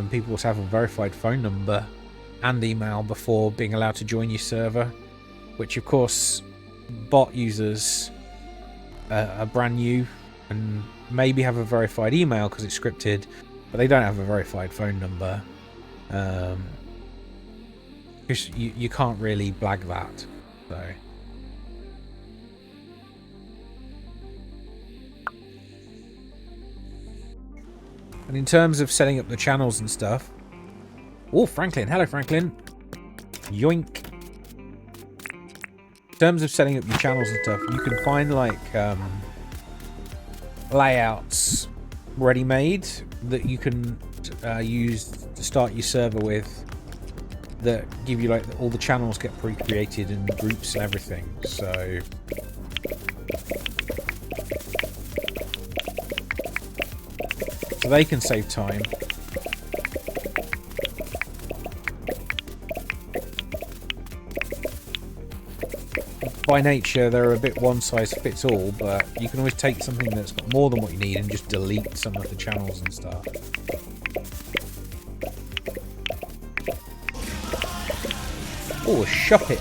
people to have a verified phone number and email before being allowed to join your server, which of course bot users are brand new and maybe have a verified email because it's scripted, but they don't have a verified phone number, because you can't really blag that. So and in terms of setting up the channels and stuff, oh, Franklin, hello Franklin, yoink. In terms of setting up your channels and stuff, you can find like layouts ready-made that you can use to start your server with, that give you like all the channels get pre-created and groups and everything. So they can save time. By nature, they're a bit one-size-fits-all, but you can always take something that's got more than what you need and just delete some of the channels and stuff. Oh, shop it.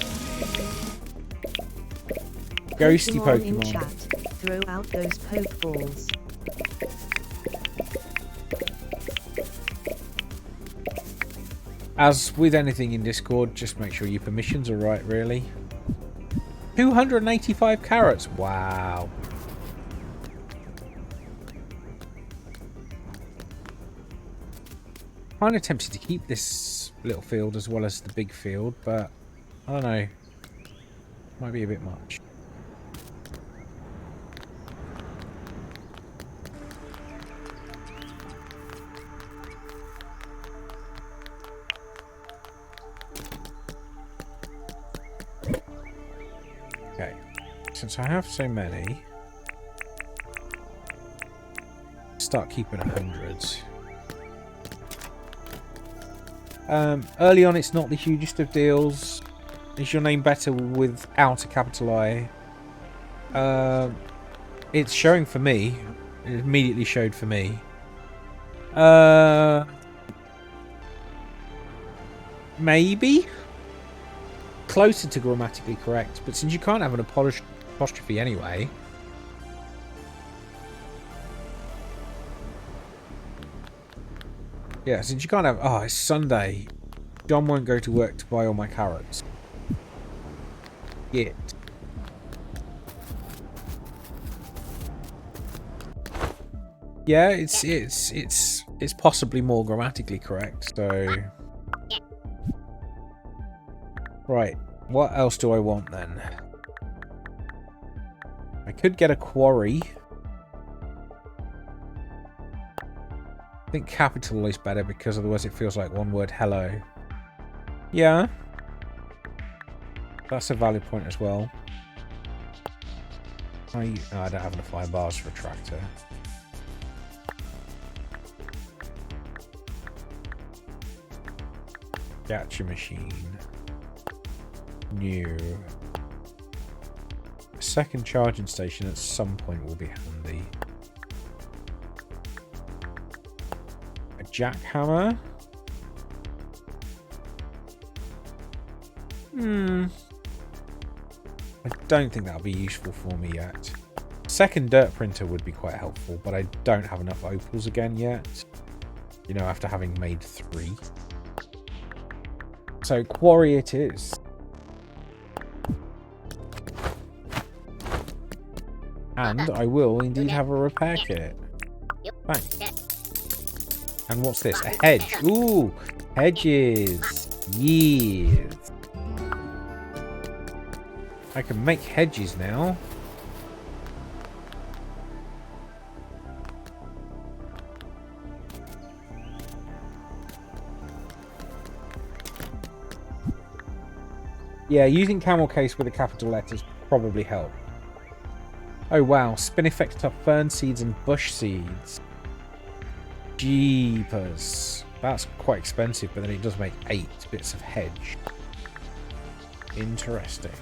Ghosty Pokemon in Pokemon. chat. Throw out those Pokeballs. As with anything in Discord, just make sure your permissions are right, really. 285 carrots. Wow. Kind of tempted to keep this little field as well as the big field, but I don't know. Might be a bit much. Okay, since I have so many, start keeping 100. Early on, it's not the hugest of deals. Is your name better without a capital I? It's showing for me. It immediately showed for me. Maybe closer to grammatically correct, but since you can't have an apostrophe anyway, yeah, since you can't have, oh, it's Sunday, John won't go to work to buy all my carrots yet. Yeah, it's possibly more grammatically correct. So right, what else do I want then? I could get a quarry. I think capital is better because otherwise it feels like one word hello. Yeah. That's a valid point as well. I don't have enough iron bars for a tractor. Gacha machine. New. A second charging station at some point will be handy. A jackhammer. I don't think that'll be useful for me yet. Second dirt printer would be quite helpful, but I don't have enough opals again yet. You know, after having made 3. So quarry it is. And I will indeed have a repair kit. Thanks. And what's this? A hedge. Ooh, hedges. Yes. I can make hedges now. Yeah, using camel case with a capital letters probably help. Oh wow, spin effects are fern seeds and bush seeds. Jeepers. That's quite expensive, but then it does make 8 bits of hedge. Interesting.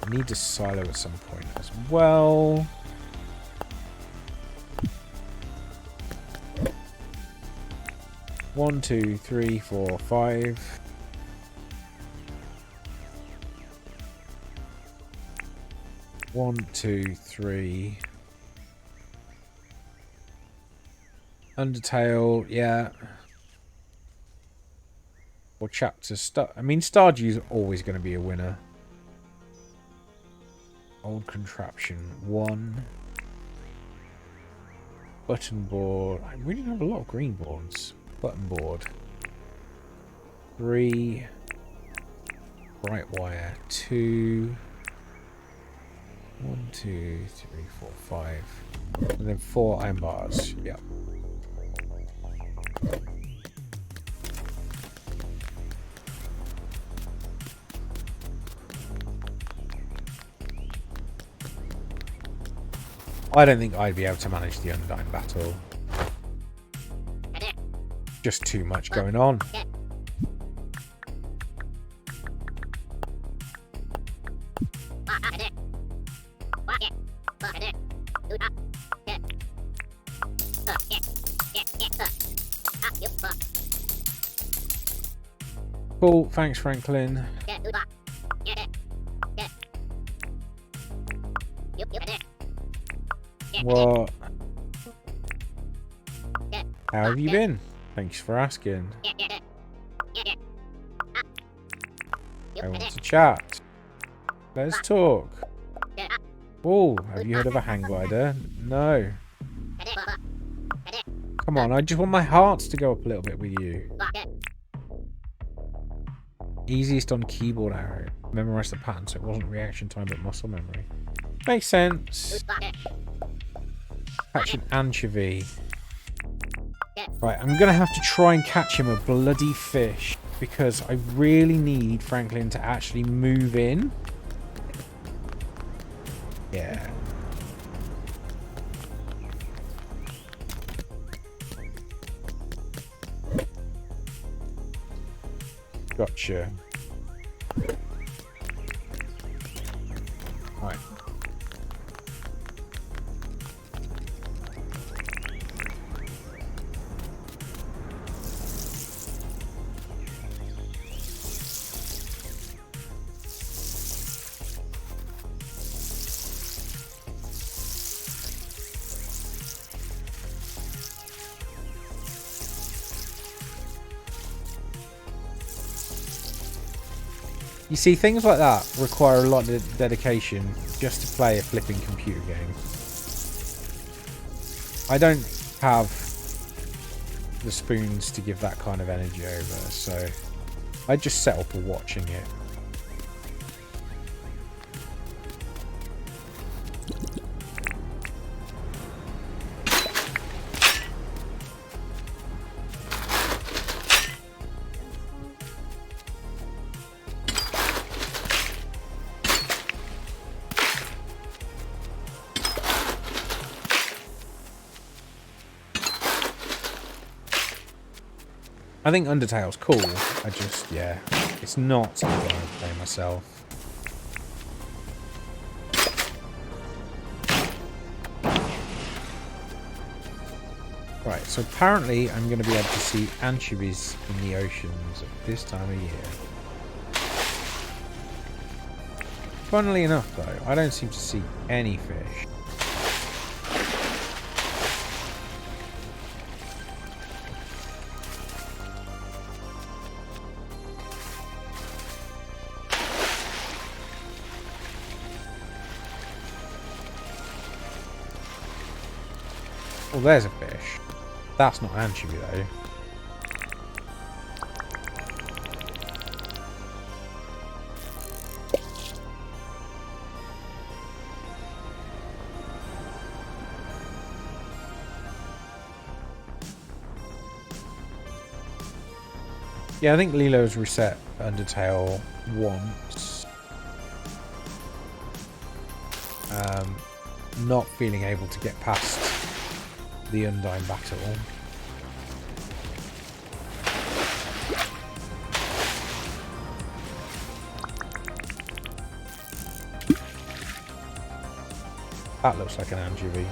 I need a silo at some point as well. One, 2, 3, 4, 5. One, 2, 3. Undertale, yeah. Or chapter start. I mean, Stardew's always going to be a winner. Old contraption 1. Button board. I really have a lot of green boards. Button board 3. Bright wire 2. 1, 2, 3, 4, 5. And then 4 iron bars. Yep. I don't think I'd be able to manage the Undyne battle. Just too much going on. Cool, thanks Franklin. What? How have you been? Thanks for asking. I want to chat. Let's talk. Oh, have you heard of a hang glider? No. Come on, I just want my hearts to go up a little bit with you. Easiest on keyboard arrow. Memorize the pattern so it wasn't reaction time but muscle memory. Makes sense. Catch an anchovy. Right, I'm going to have to try and catch him a bloody fish because I really need Franklin to actually move in. Yeah. Gotcha. Right. You see, things like that require a lot of dedication just to play a flipping computer game. I don't have the spoons to give that kind of energy over, so I just settle for watching it. I think Undertale's cool. I just, yeah, it's not something I would play myself. Right, so apparently I'm going to be able to see anchovies in the oceans at this time of year. Funnily enough, though, I don't seem to see any fish. Well, there's a fish. That's not anchovy, though. Yeah, I think Lilo's reset Undertale once. Not feeling able to get past the Undyne battle. That looks like an anchovy.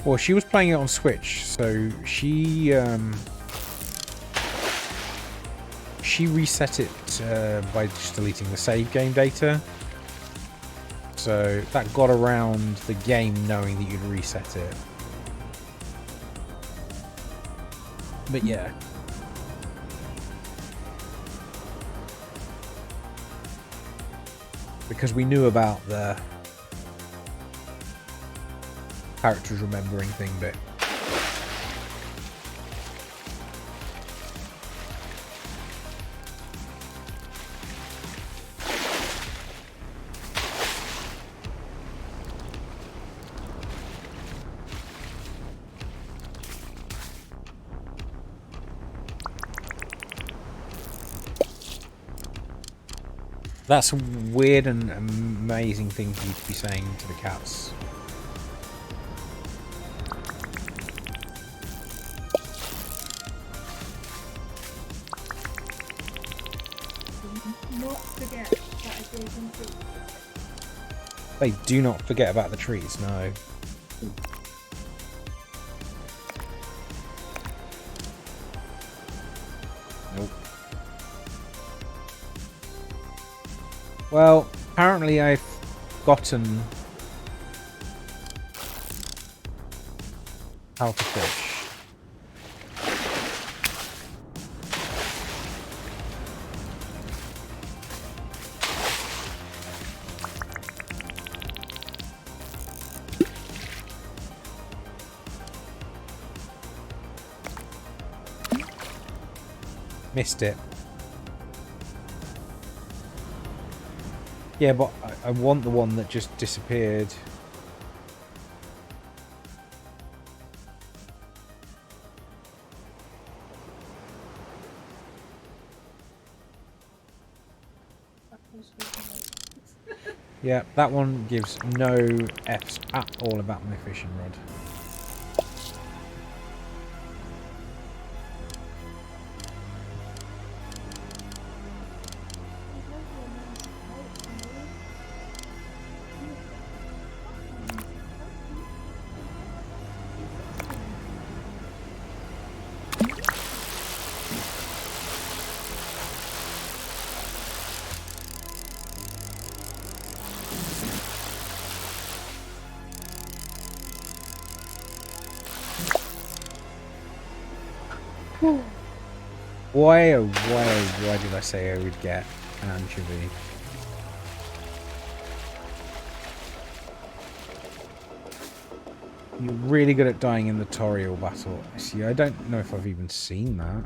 Well, she was playing it on Switch, so she reset it by just deleting the save game data. So that got around the game knowing that you'd reset it. But yeah. Because we knew about the characters remembering thing bit. That's a weird and amazing thing for you to be saying to the cats. They do not forget about the trees, no. Nope. Well, apparently I've gotten how to fish. Missed it. Yeah, but I want the one that just disappeared. Yeah, that one gives no Fs at all about my fishing rod. Why, oh why did I say I would get an anchovy? You're really good at dying in the Toriel battle. See, I don't know if I've even seen that.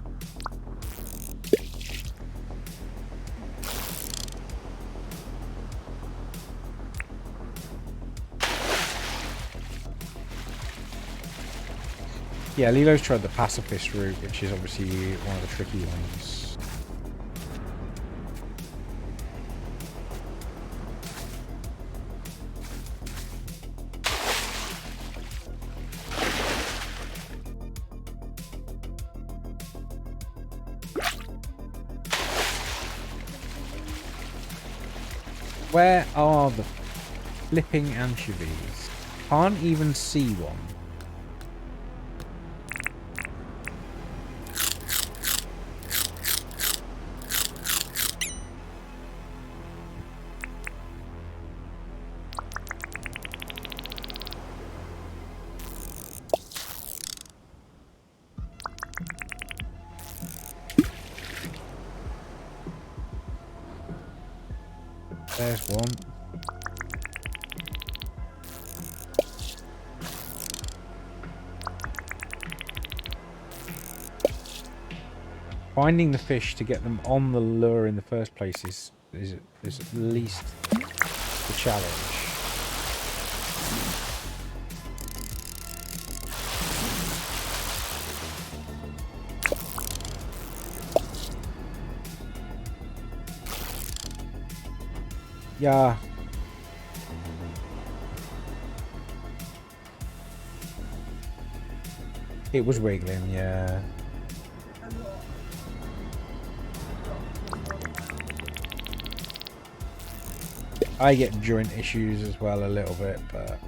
Yeah, Lilo's tried the pacifist route, which is obviously one of the tricky ones. Where are the flipping anchovies? Can't even see one. There's one. Finding the fish to get them on the lure in the first place is at least the challenge. Yeah. It was wiggling, yeah. I get joint issues as well a little bit, but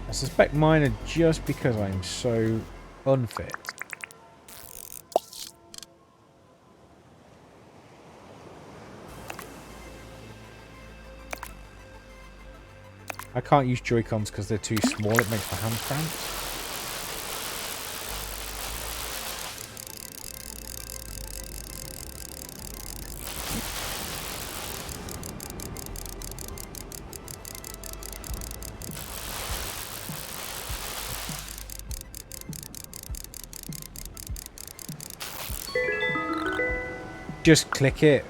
I suspect mine are just because I'm so unfit. I can't use Joy-Cons because they're too small, it makes my hands cramp. Just click it.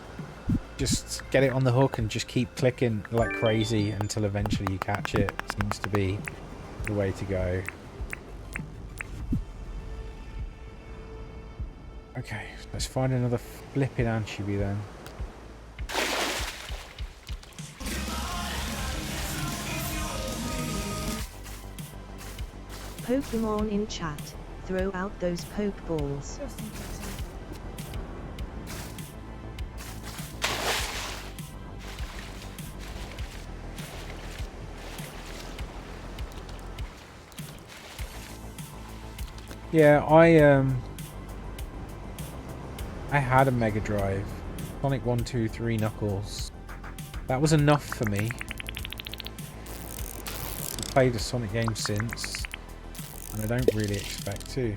Just get it on the hook and just keep clicking like crazy until eventually you catch it. Seems to be the way to go. Okay, let's find another flipping anchovy then. Pokemon in chat, throw out those Pokeballs. Yeah, I had a Mega Drive. Sonic 1, 2, 3 Knuckles. That was enough for me. I've played a Sonic game since, and I don't really expect to.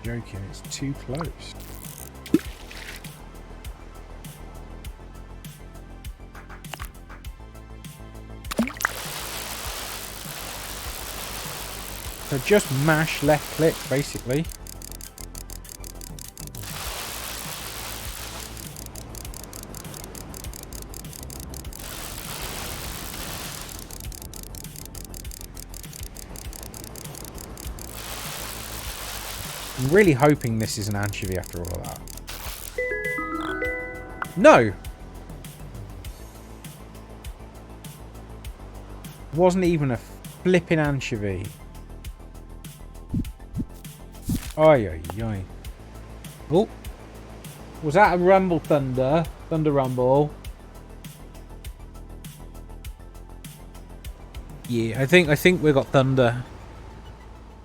Joking, it's too close. So just mash left click, basically. I'm really hoping this is an anchovy after all of that. No! Wasn't even a flipping anchovy. Oi, oi, oi. Oh. Was that a rumble thunder? Thunder rumble. Yeah, I think we got thunder.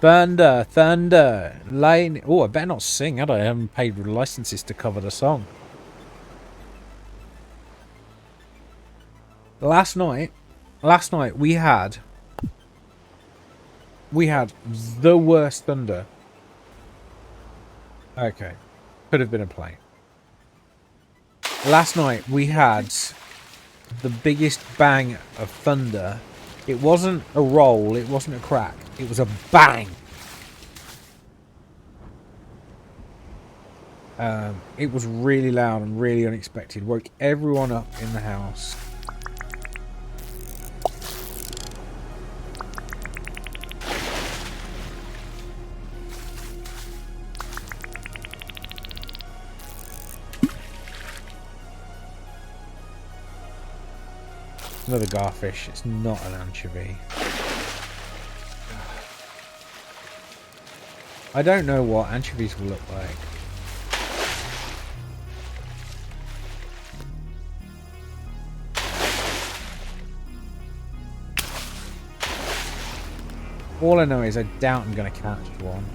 Thunder, thunder, lightning. Oh, I better not sing, had I? I haven't paid licenses to cover the song. Last night we had the worst thunder. Okay, could have been a plane. Last night we had the biggest bang of thunder. It wasn't a roll, it wasn't a crack, it was a bang. It was really loud and really unexpected. Woke everyone up in the house. Another garfish. It's not an anchovy. I don't know what anchovies will look like. All I know is I doubt I'm going to catch one.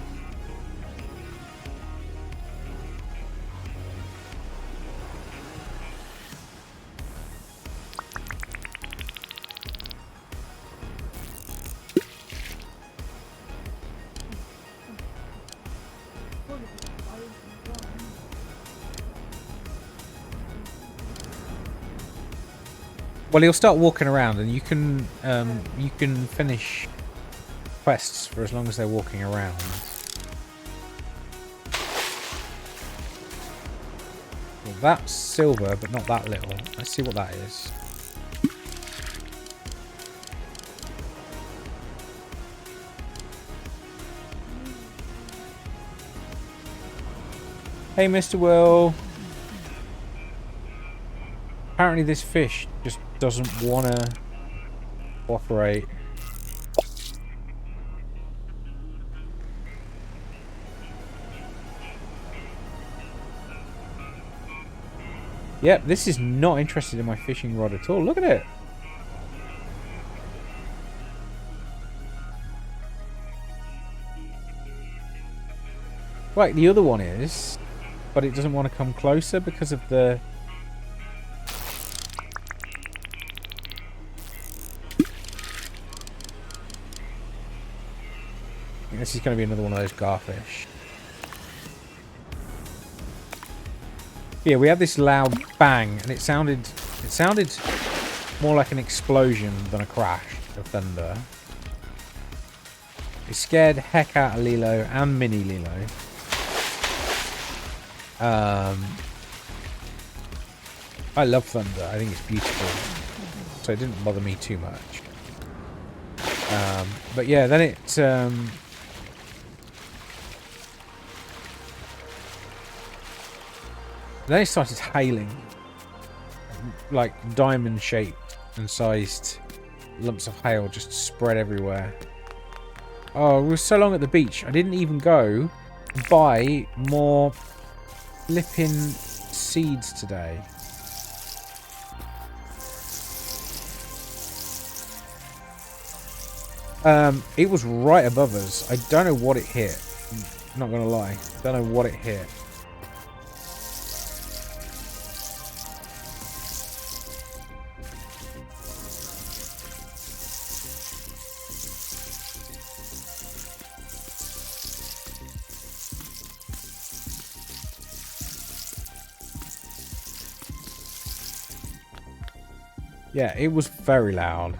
Well, he'll start walking around, and you can finish quests for as long as they're walking around. Well, that's silver, but not that little. Let's see what that is. Hey, Mr. Will. Apparently this fish just doesn't want to cooperate. Yep, this is not interested in my fishing rod at all. Look at it. Right, the other one is, but it doesn't want to come closer because of the... I think this is going to be another one of those garfish. Yeah, we had this loud bang, and it sounded more like an explosion than a crash of thunder. It scared the heck out of Lilo and Mini Lilo. I love thunder. I think it's beautiful, so it didn't bother me too much. But yeah, then it then it started hailing, like diamond-shaped and sized lumps of hail just spread everywhere. Oh, we were so long at the beach, I didn't even go buy more flipping seeds today. It was right above us. I don't know what it hit. I'm not gonna lie. Don't know what it hit. Yeah, it was very loud.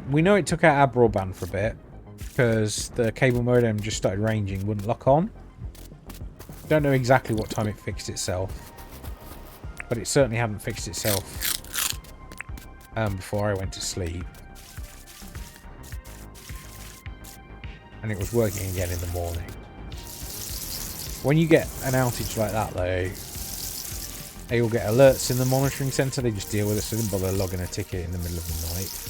We know it took out our broadband for a bit because the cable modem just started ranging, wouldn't lock on. Don't know exactly what time it fixed itself, but it certainly hadn't fixed itself before I went to sleep. And it was working again in the morning. When you get an outage like that, though, they all get alerts in the monitoring centre. They just deal with it, so they didn't bother logging a ticket in the middle of the night.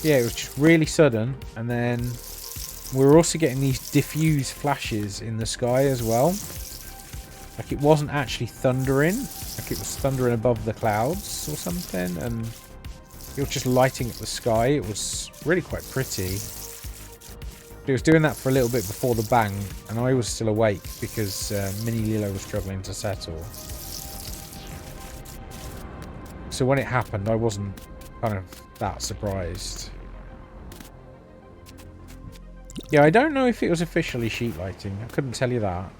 Yeah, it was just really sudden, and then we were also getting these diffuse flashes in the sky as well. Like it wasn't actually thundering, like it was thundering above the clouds or something, and it was just lighting up the sky. It was really quite pretty. It was doing that for a little bit before the bang, and I was still awake because Mini Lilo was struggling to settle. So when it happened, I wasn't kind of that surprised. Yeah, I don't know if it was officially sheet lighting. I couldn't tell you that.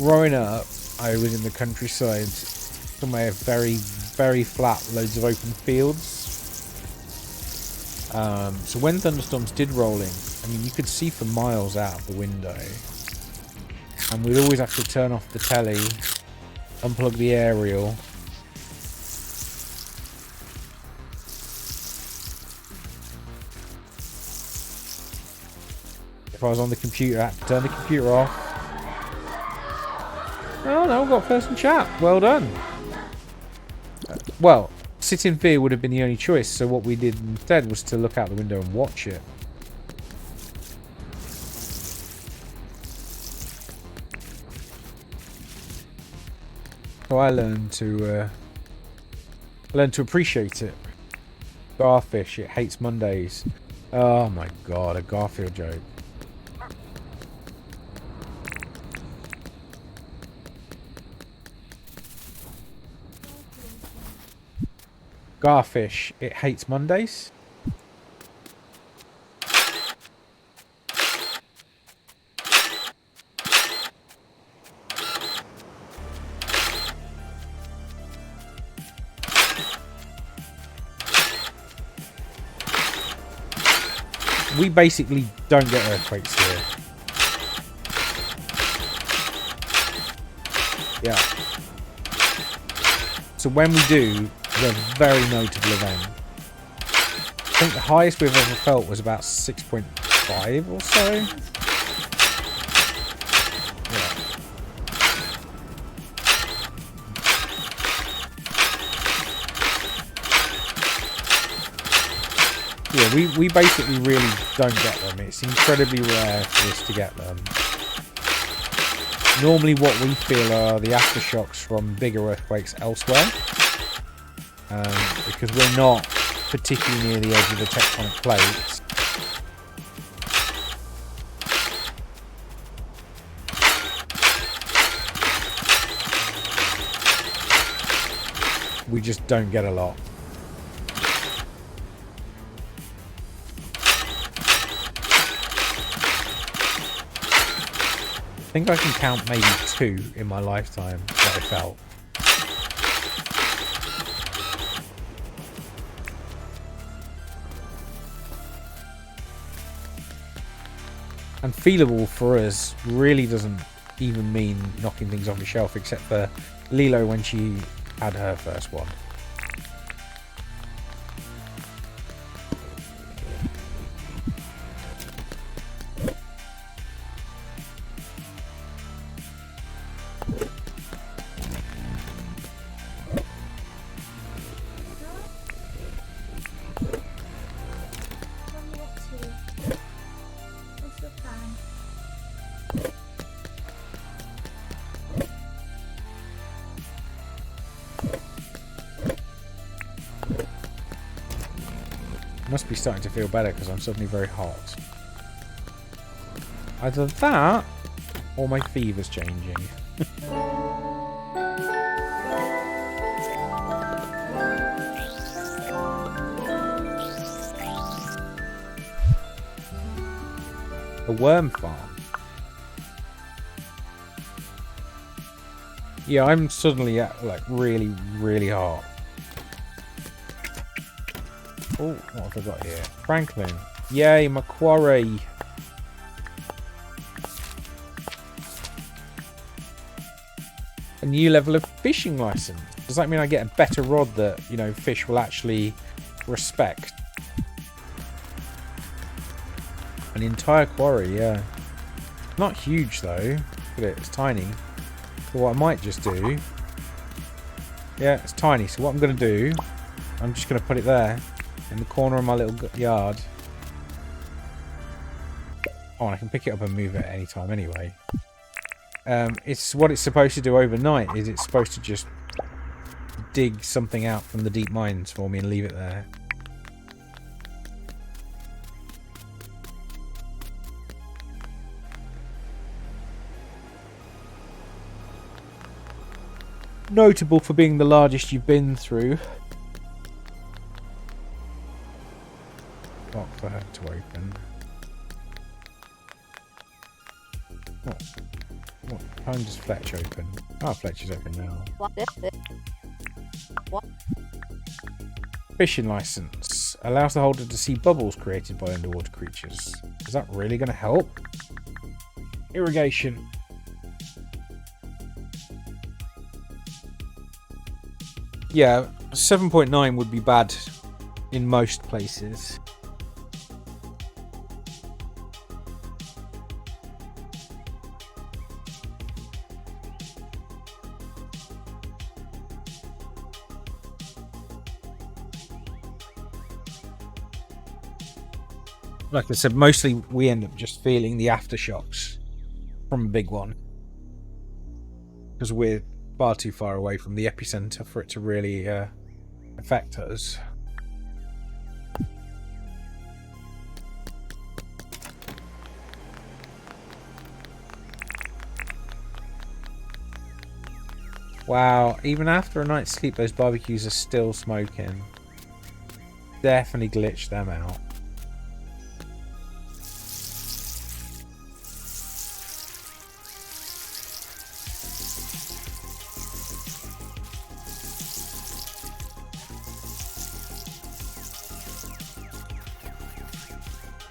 growing up, I was in the countryside, somewhere very, very flat, loads of open fields. So when thunderstorms did roll in, I mean, you could see for miles out of the window. And we'd always have to turn off the telly, unplug the aerial. If I was on the computer, I had to turn the computer off. Oh no, we've got first in chat. Well done. Well, sit in fear would have been the only choice, so what we did instead was to look out the window and watch it. So I learned to appreciate it. Garfish, it hates Mondays. Oh my god, a Garfield joke. Garfish, it hates Mondays. We basically don't get earthquakes here. Yeah. So when we do, they're a very notable event. I think the highest we've ever felt was about 6.5 or so. Yeah, we basically really don't get them. It's incredibly rare for us to get them. Normally what we feel are the aftershocks from bigger earthquakes elsewhere. Because we're not particularly near the edge of the tectonic plates. We just don't get a lot. I think I can count maybe 2 in my lifetime that I felt. And feelable for us really doesn't even mean knocking things off the shelf, except for Lilo when she had her first one. Must be starting to feel better because I'm suddenly very hot. Either that or my fever's changing. A worm farm. Yeah, I'm suddenly like really, really hot. Oh, what have I got here? Franklin. Yay, my quarry. A new level of fishing license. Does that mean I get a better rod that, you know, fish will actually respect? An entire quarry, yeah. Not huge though. Look at it, it's tiny. So what I might just do... Yeah, it's tiny. So what I'm going to do... I'm just going to put it there. In the corner of my little yard. Oh, and I can pick it up and move it at any time anyway. It's what it's supposed to do overnight. Is it's supposed to just dig something out from the deep mines for me and leave it there. Notable for being the largest you've been through. Lock for her to open. What time does Fletch open? Oh, Fletch is open now. Fishing license. Allows the holder to see bubbles created by underwater creatures. Is that really going to help? Irrigation. Yeah, 7.9 would be bad in most places. Like I said, mostly we end up just feeling the aftershocks from a big one. Because we're far too far away from the epicenter for it to really affect us. Wow, even after a night's sleep, those barbecues are still smoking. Definitely glitched them out.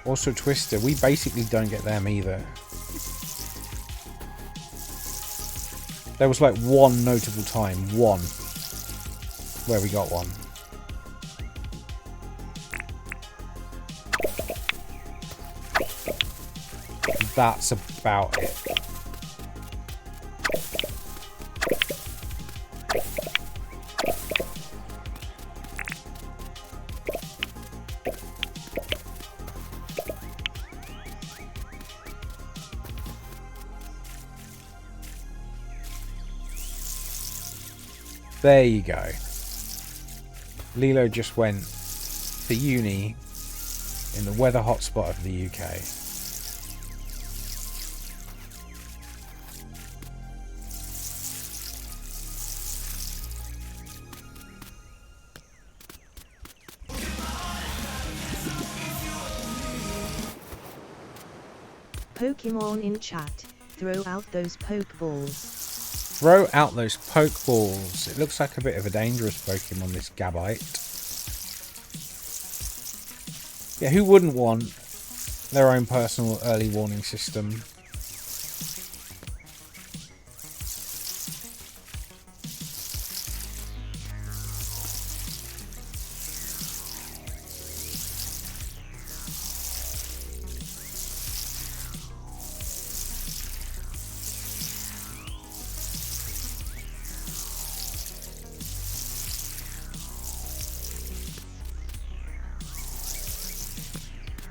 Also Twister, we basically don't get them either. There was like one notable time, where we got one. That's about it. There you go. Lilo just went to uni in the weather hotspot of the UK. Pokemon in chat. Throw out those Pokeballs. Throw out those Pokeballs. It looks like a bit of a dangerous Pokemon, this Gabite. Yeah, who wouldn't want their own personal early warning system?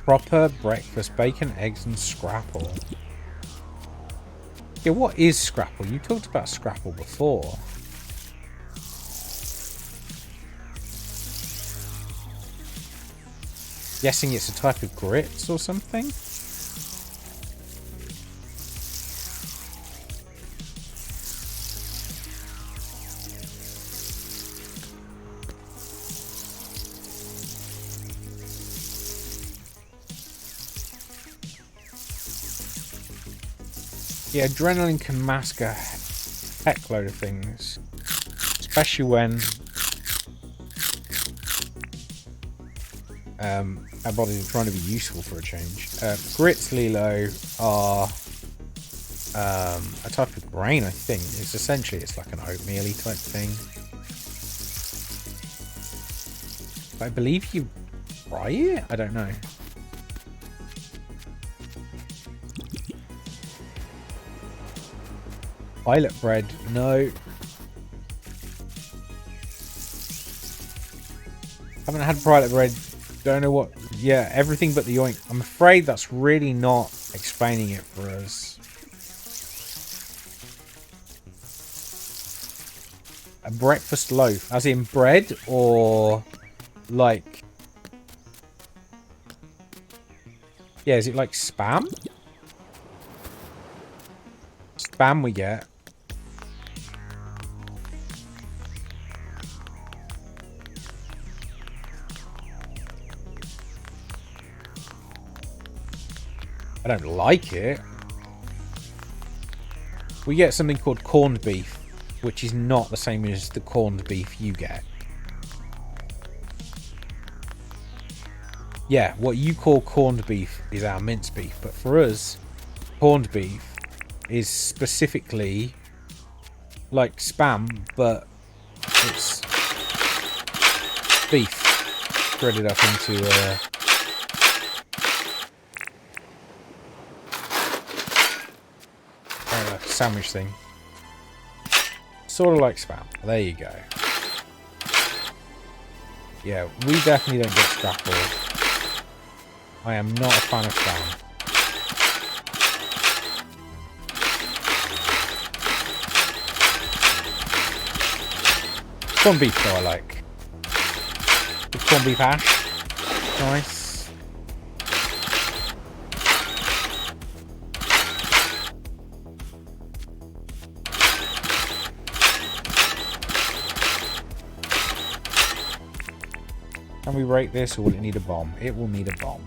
Proper breakfast, bacon, eggs, and Scrapple. Yeah, what is Scrapple? You talked about Scrapple before. Guessing it's a type of grits or something? Yeah, adrenaline can mask a heck load of things. Especially when our bodies are trying to be useful for a change. Grits, Lilo, are a type of grain, I think. It's essentially, it's like an oatmeal-y type thing. But I believe you fry it? I don't know. Violet bread, no. Haven't had violet bread, don't know what. Yeah, everything but the oink. I'm afraid that's really not explaining it for us. A breakfast loaf, as in bread or like. Yeah, is it like spam? Spam we get. I don't like it. we get something called corned beef, which is not the same as the corned beef you get. Yeah, what you call corned beef is our minced beef, but for us, corned beef is specifically like Spam, but it's beef shredded up into a sandwich thing. Sort of like Spam. There you go. Yeah, we definitely don't get scrapple. I am not a fan of Spam. Corned beef though I like. The corned beef hash. Nice. Can we rate this, or will it need a bomb? It will need a bomb.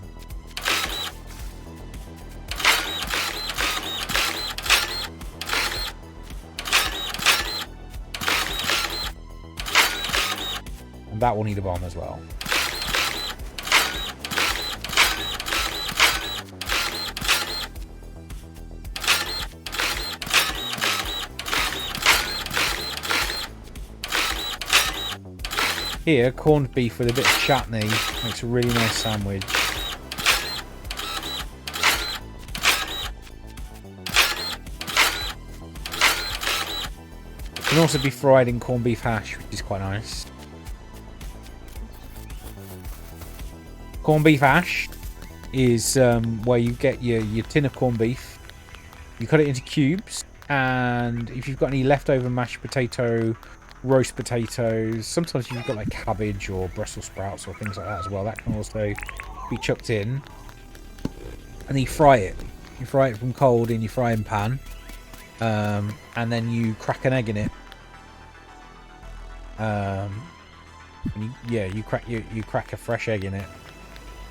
And that will need a bomb as well. Here, corned beef with a bit of chutney makes a really nice sandwich. It can also be fried in corned beef hash, which is quite nice. Corned beef hash is where you get your tin of corned beef, you cut it into cubes, and if you've got any leftover mashed potato, roast potatoes, sometimes you've got like cabbage or Brussels sprouts or things like that as well, that can also be chucked in, and then you fry it. You fry it from cold in your frying pan, and then you crack an egg in it. You crack a fresh egg in it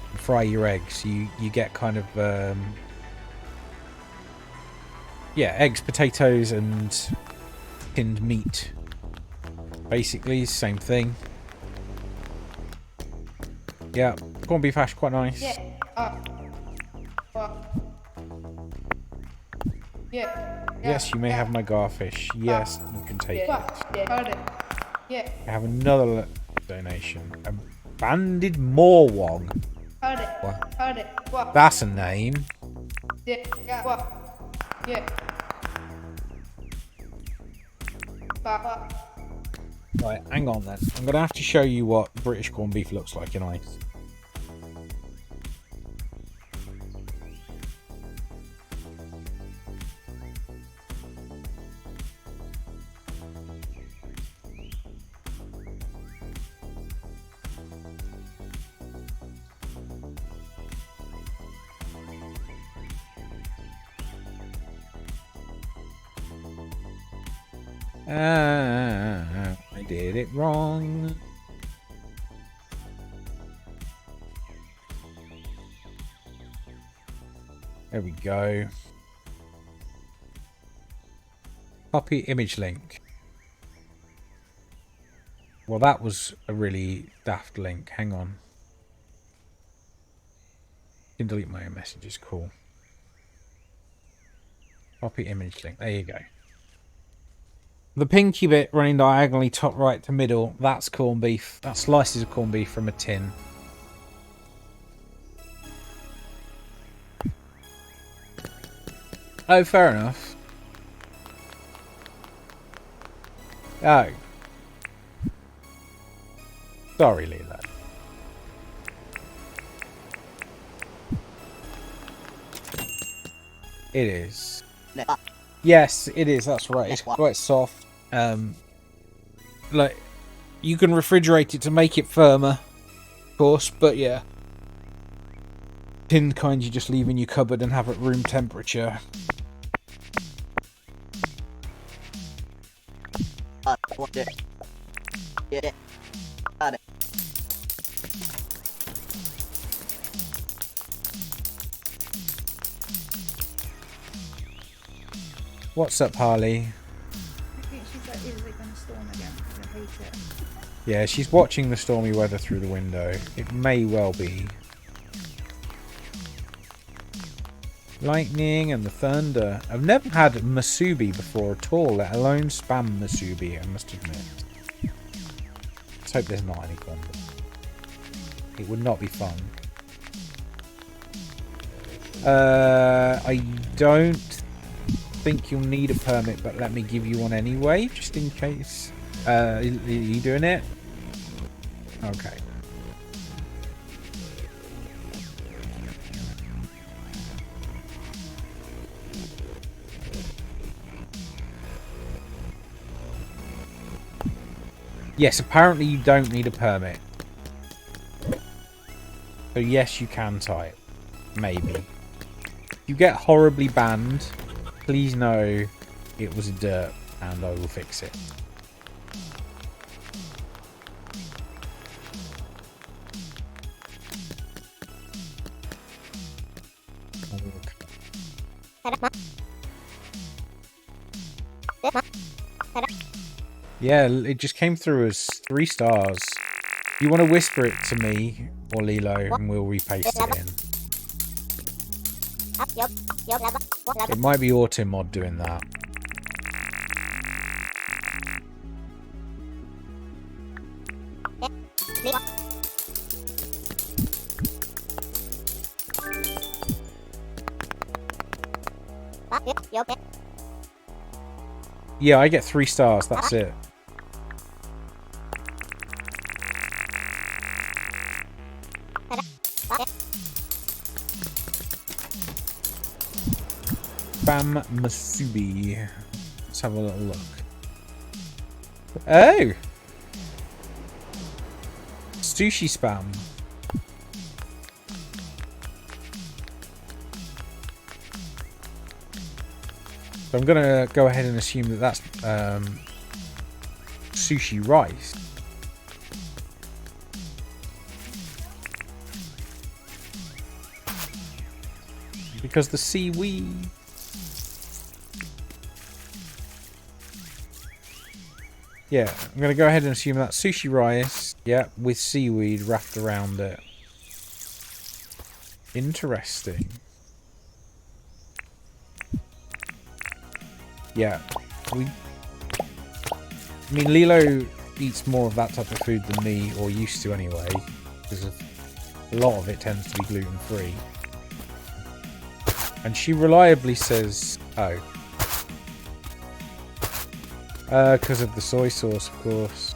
and fry your eggs. You get kind of eggs, potatoes and tinned meat. Basically, same thing. Yeah, corned beef hash, quite nice. Yes, you may have my garfish. Yes, you can take it. I have another donation. A banded Morwog. That's a name. Right, hang on then. I'm going to have to show you what British corned beef looks like in ice. I did it wrong. There we go. Copy image link. Well, that was a really daft link. Hang on. You can delete my own messages. Cool. Copy image link. There you go. The pinky bit running diagonally top right to middle, that's corned beef. That's slices of corned beef from a tin. Oh, fair enough. Oh. Sorry, Leela. It is. Yes, it is. That's right. It's quite soft. Like, you can refrigerate it to make it firmer, of course, but yeah. Tinned kind you just leave in your cupboard and have at room temperature. What's up, Harley? I think she's like, is it going to storm again? Because I hate it. Yeah, she's watching the stormy weather through the window. It may well be. Lightning and the thunder. I've never had musubi before at all, let alone spam musubi, I must admit. Let's hope there's not any thunder. It would not be fun. I don't think you'll need a permit, but let me give you one anyway, just in case. Are you doing it? Okay. Yes, apparently you don't need a permit. So yes, you can tie it. Maybe. If you get horribly banned, please know it was dirt and I will fix it. Yeah, it just came through as 3 stars. You want to whisper it to me or Lilo and we'll repaste it in. It might be Automod doing that. Yeah, I get 3 stars, that's it. Bam Masubi. Let's have a little look. Oh! Sushi spam. So I'm going to go ahead and assume that that's sushi rice. Because the seaweed... Yeah, I'm going to go ahead and assume that's sushi rice, yeah, with seaweed wrapped around it. Interesting. Yeah, I mean, Lilo eats more of that type of food than me, or used to anyway, because a lot of it tends to be gluten-free. And she reliably says, oh. Because of the soy sauce, of course.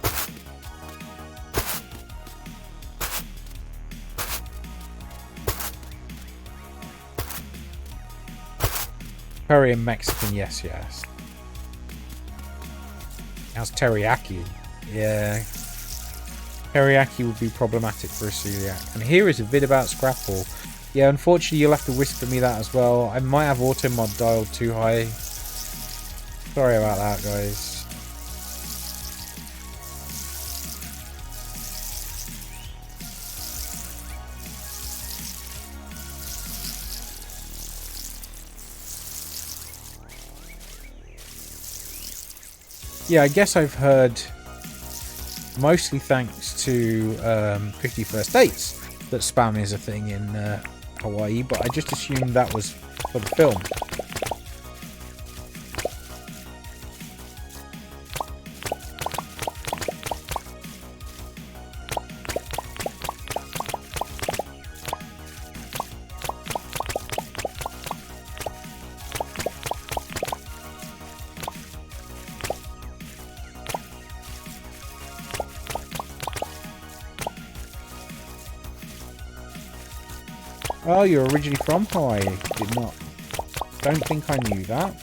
Curry and Mexican, yes, yes. How's teriyaki? Yeah. Teriyaki would be problematic for a celiac. And here is a vid about Scrapple. Yeah, unfortunately you'll have to whisper me that as well. I might have Automod dialed too high. Sorry about that, guys. Yeah, I guess I've heard, mostly thanks to 50 First Dates, that spam is a thing in Hawaii, but I just assumed that was for the film. Oh, you're originally from Hawaii. Did not. Don't think I knew that.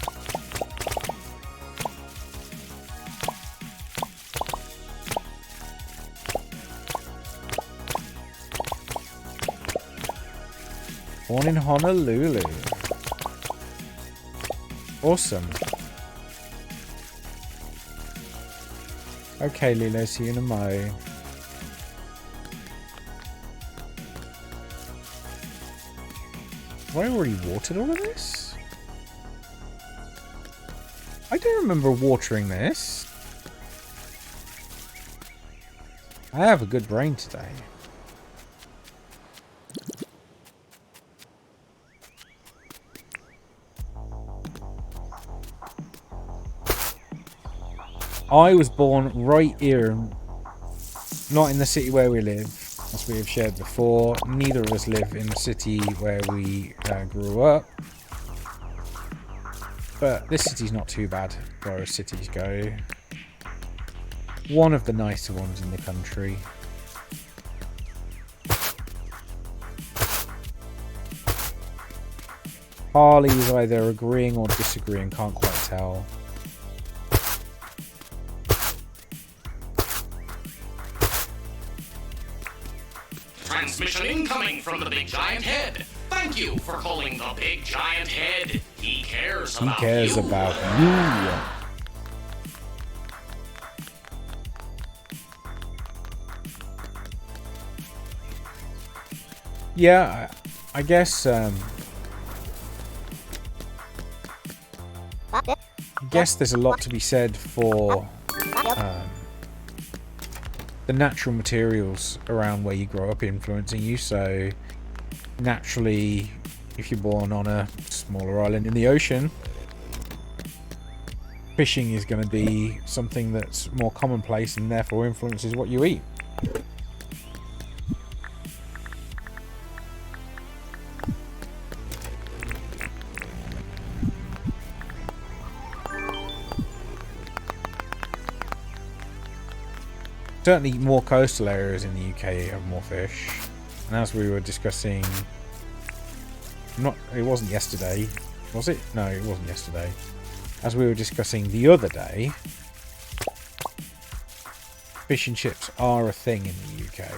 Born in Honolulu. Awesome. Okay, Lilo, see you in a mo. Have I already watered all of this? I don't remember watering this. I have a good brain today. I was born right here, not in the city where we live, as we have shared before. Neither of us live in the city where we grew up. But this city's not too bad, as far as cities go. One of the nicer ones in the country. Harley is either agreeing or disagreeing, can't quite tell. Transmission incoming from the Big Giant Head. Thank you for calling the Big Giant Head. He cares about you. He cares about you. Yeah, I guess there's a lot to be said for the natural materials around where you grow up influencing you. So naturally, if you're born on a smaller island in the ocean, fishing is going to be something that's more commonplace and therefore influences what you eat. Certainly more coastal areas in the UK have more fish. And as we were discussing... it wasn't yesterday, was it? No, it wasn't yesterday. As we were discussing the other day, fish and chips are a thing in the UK.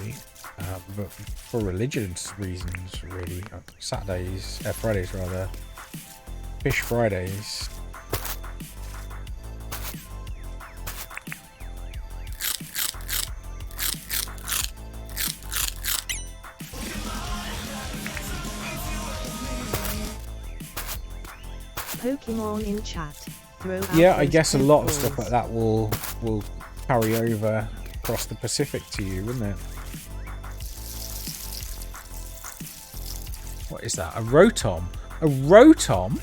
But for religious reasons, really. Fridays rather. Fish Fridays. Pokemon in chat. Throw out Yeah, I those guess a lot of stuff Pokeballs. like that will carry over across the Pacific to you, wouldn't it? What is that? A Rotom? A Rotom?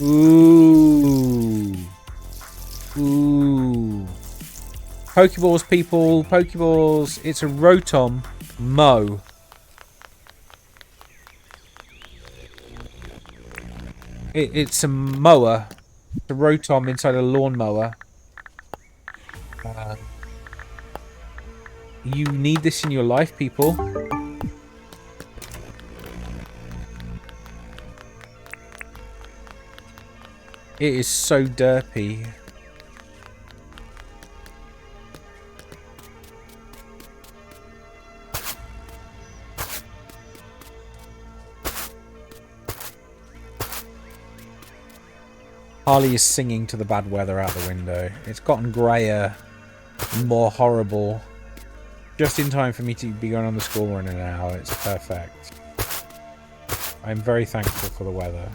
Ooh. Ooh. Pokeballs, people. Pokeballs. It's a Rotom Mo. It's a mower. It's a Rotom inside a lawnmower. You need this in your life, people. It is so derpy. Harley is singing to the bad weather out the window. It's gotten greyer, more horrible. Just in time for me to be going on the school run in an hour. It's perfect. I'm very thankful for the weather.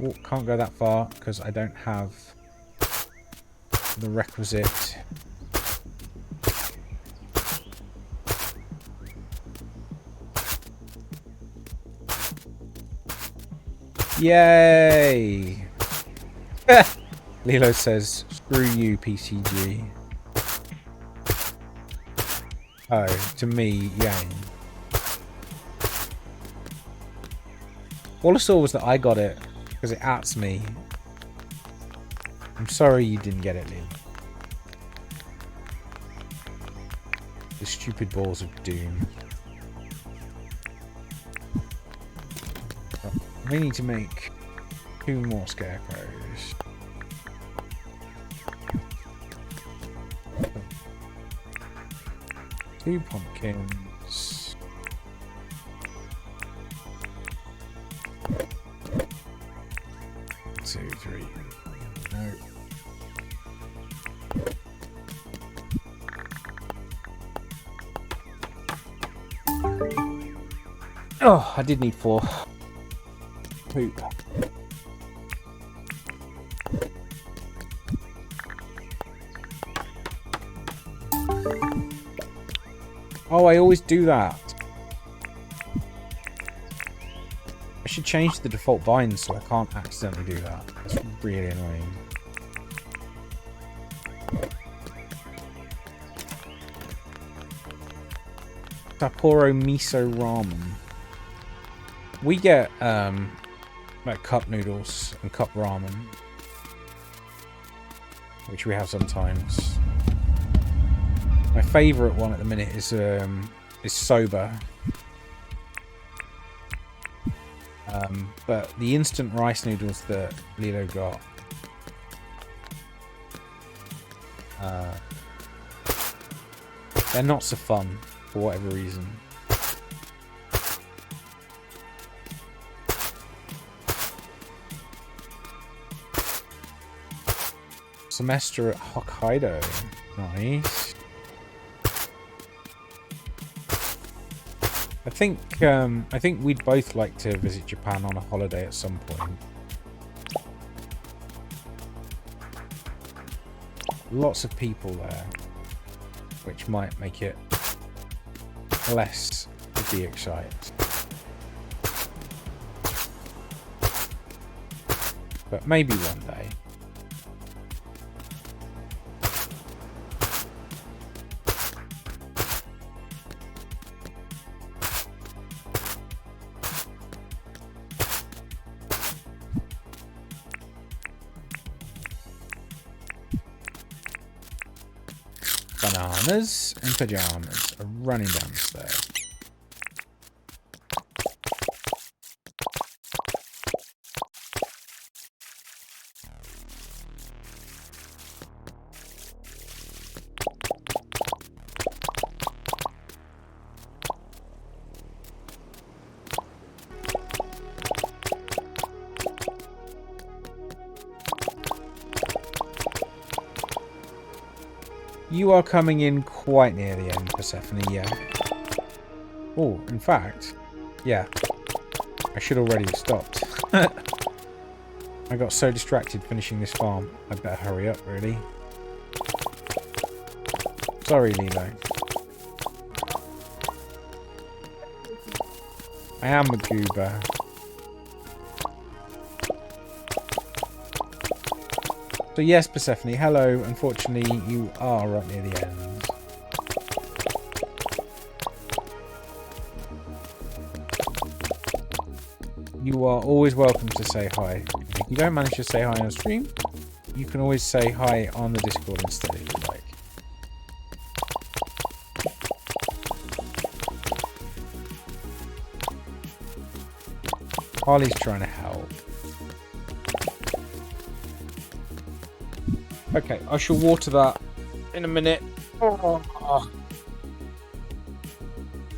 Oh, can't go that far because I don't have the requisite... Yay! Lilo says, screw you, PCG. Oh, to me, Yang. All I saw was that I got it, because it outs me. I'm sorry you didn't get it, Lynn. The stupid balls of doom. We need to make 2 more scarecrows. Two pumpkins. Two, three. No. Oh, I did need 4. poop. Oh, I always do that. I should change the default binds so I can't accidentally do that. That's really annoying. Sapporo miso ramen. We get like cup noodles and cup ramen, which we have sometimes. My favourite one at the minute is soba. But the instant rice noodles that Lilo got, they're not so fun for whatever reason. Semester at Hokkaido. Nice. I think we'd both like to visit Japan on a holiday at some point. Lots of people there, which might make it less to be excited. But maybe one day. Bananas and pajamas are running down the stairs. You are coming in quite near the end, Persephone, yeah. Oh, in fact, yeah. I should already have stopped. I got so distracted finishing this farm. I better hurry up, really. Sorry, Lilo. I am a goober. So yes, Persephone, hello. Unfortunately, you are right near the end. You are always welcome to say hi. If you don't manage to say hi on stream, you can always say hi on the Discord instead if you like. Harley's trying to help. Okay, I shall water that in a minute. Oh.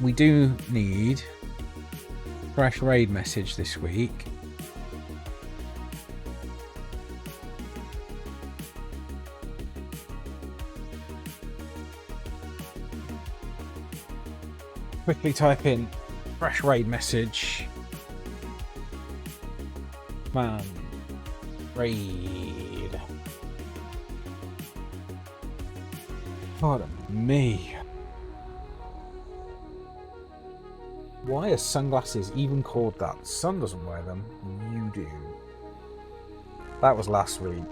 We do need fresh raid message this week. Quickly type in fresh raid message. Man, raid. Pardon me. Why are sunglasses even called that? The sun doesn't wear them. You do. That was last week.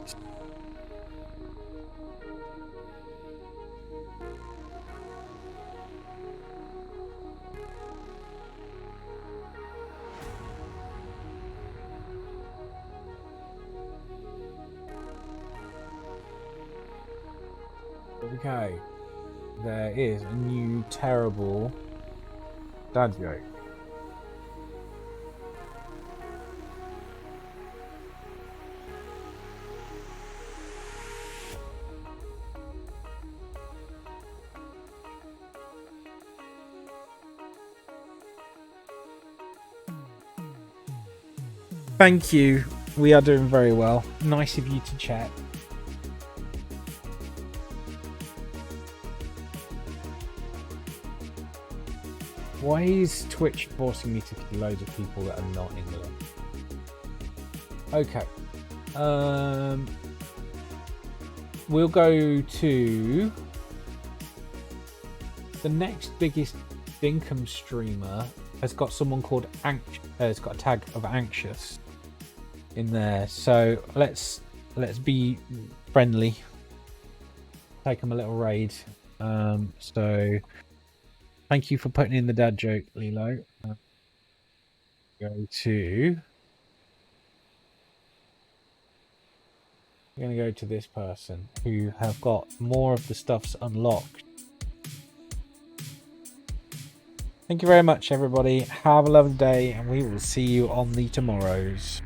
Okay, there is a new terrible dad joke. Thank you. We are doing very well. Nice of you to chat. Why is Twitch forcing me to kill loads of people that are not English? Okay. We'll go to the next biggest Dinkum streamer. Has got someone called it's got a tag of anxious in there. So let's be friendly. Take them a little raid. So thank you for putting in the dad joke, Lilo. Go to. We're going to go to this person who have got more of the stuffs unlocked. Thank you very much, everybody. Have a lovely day, and we will see you on the tomorrows.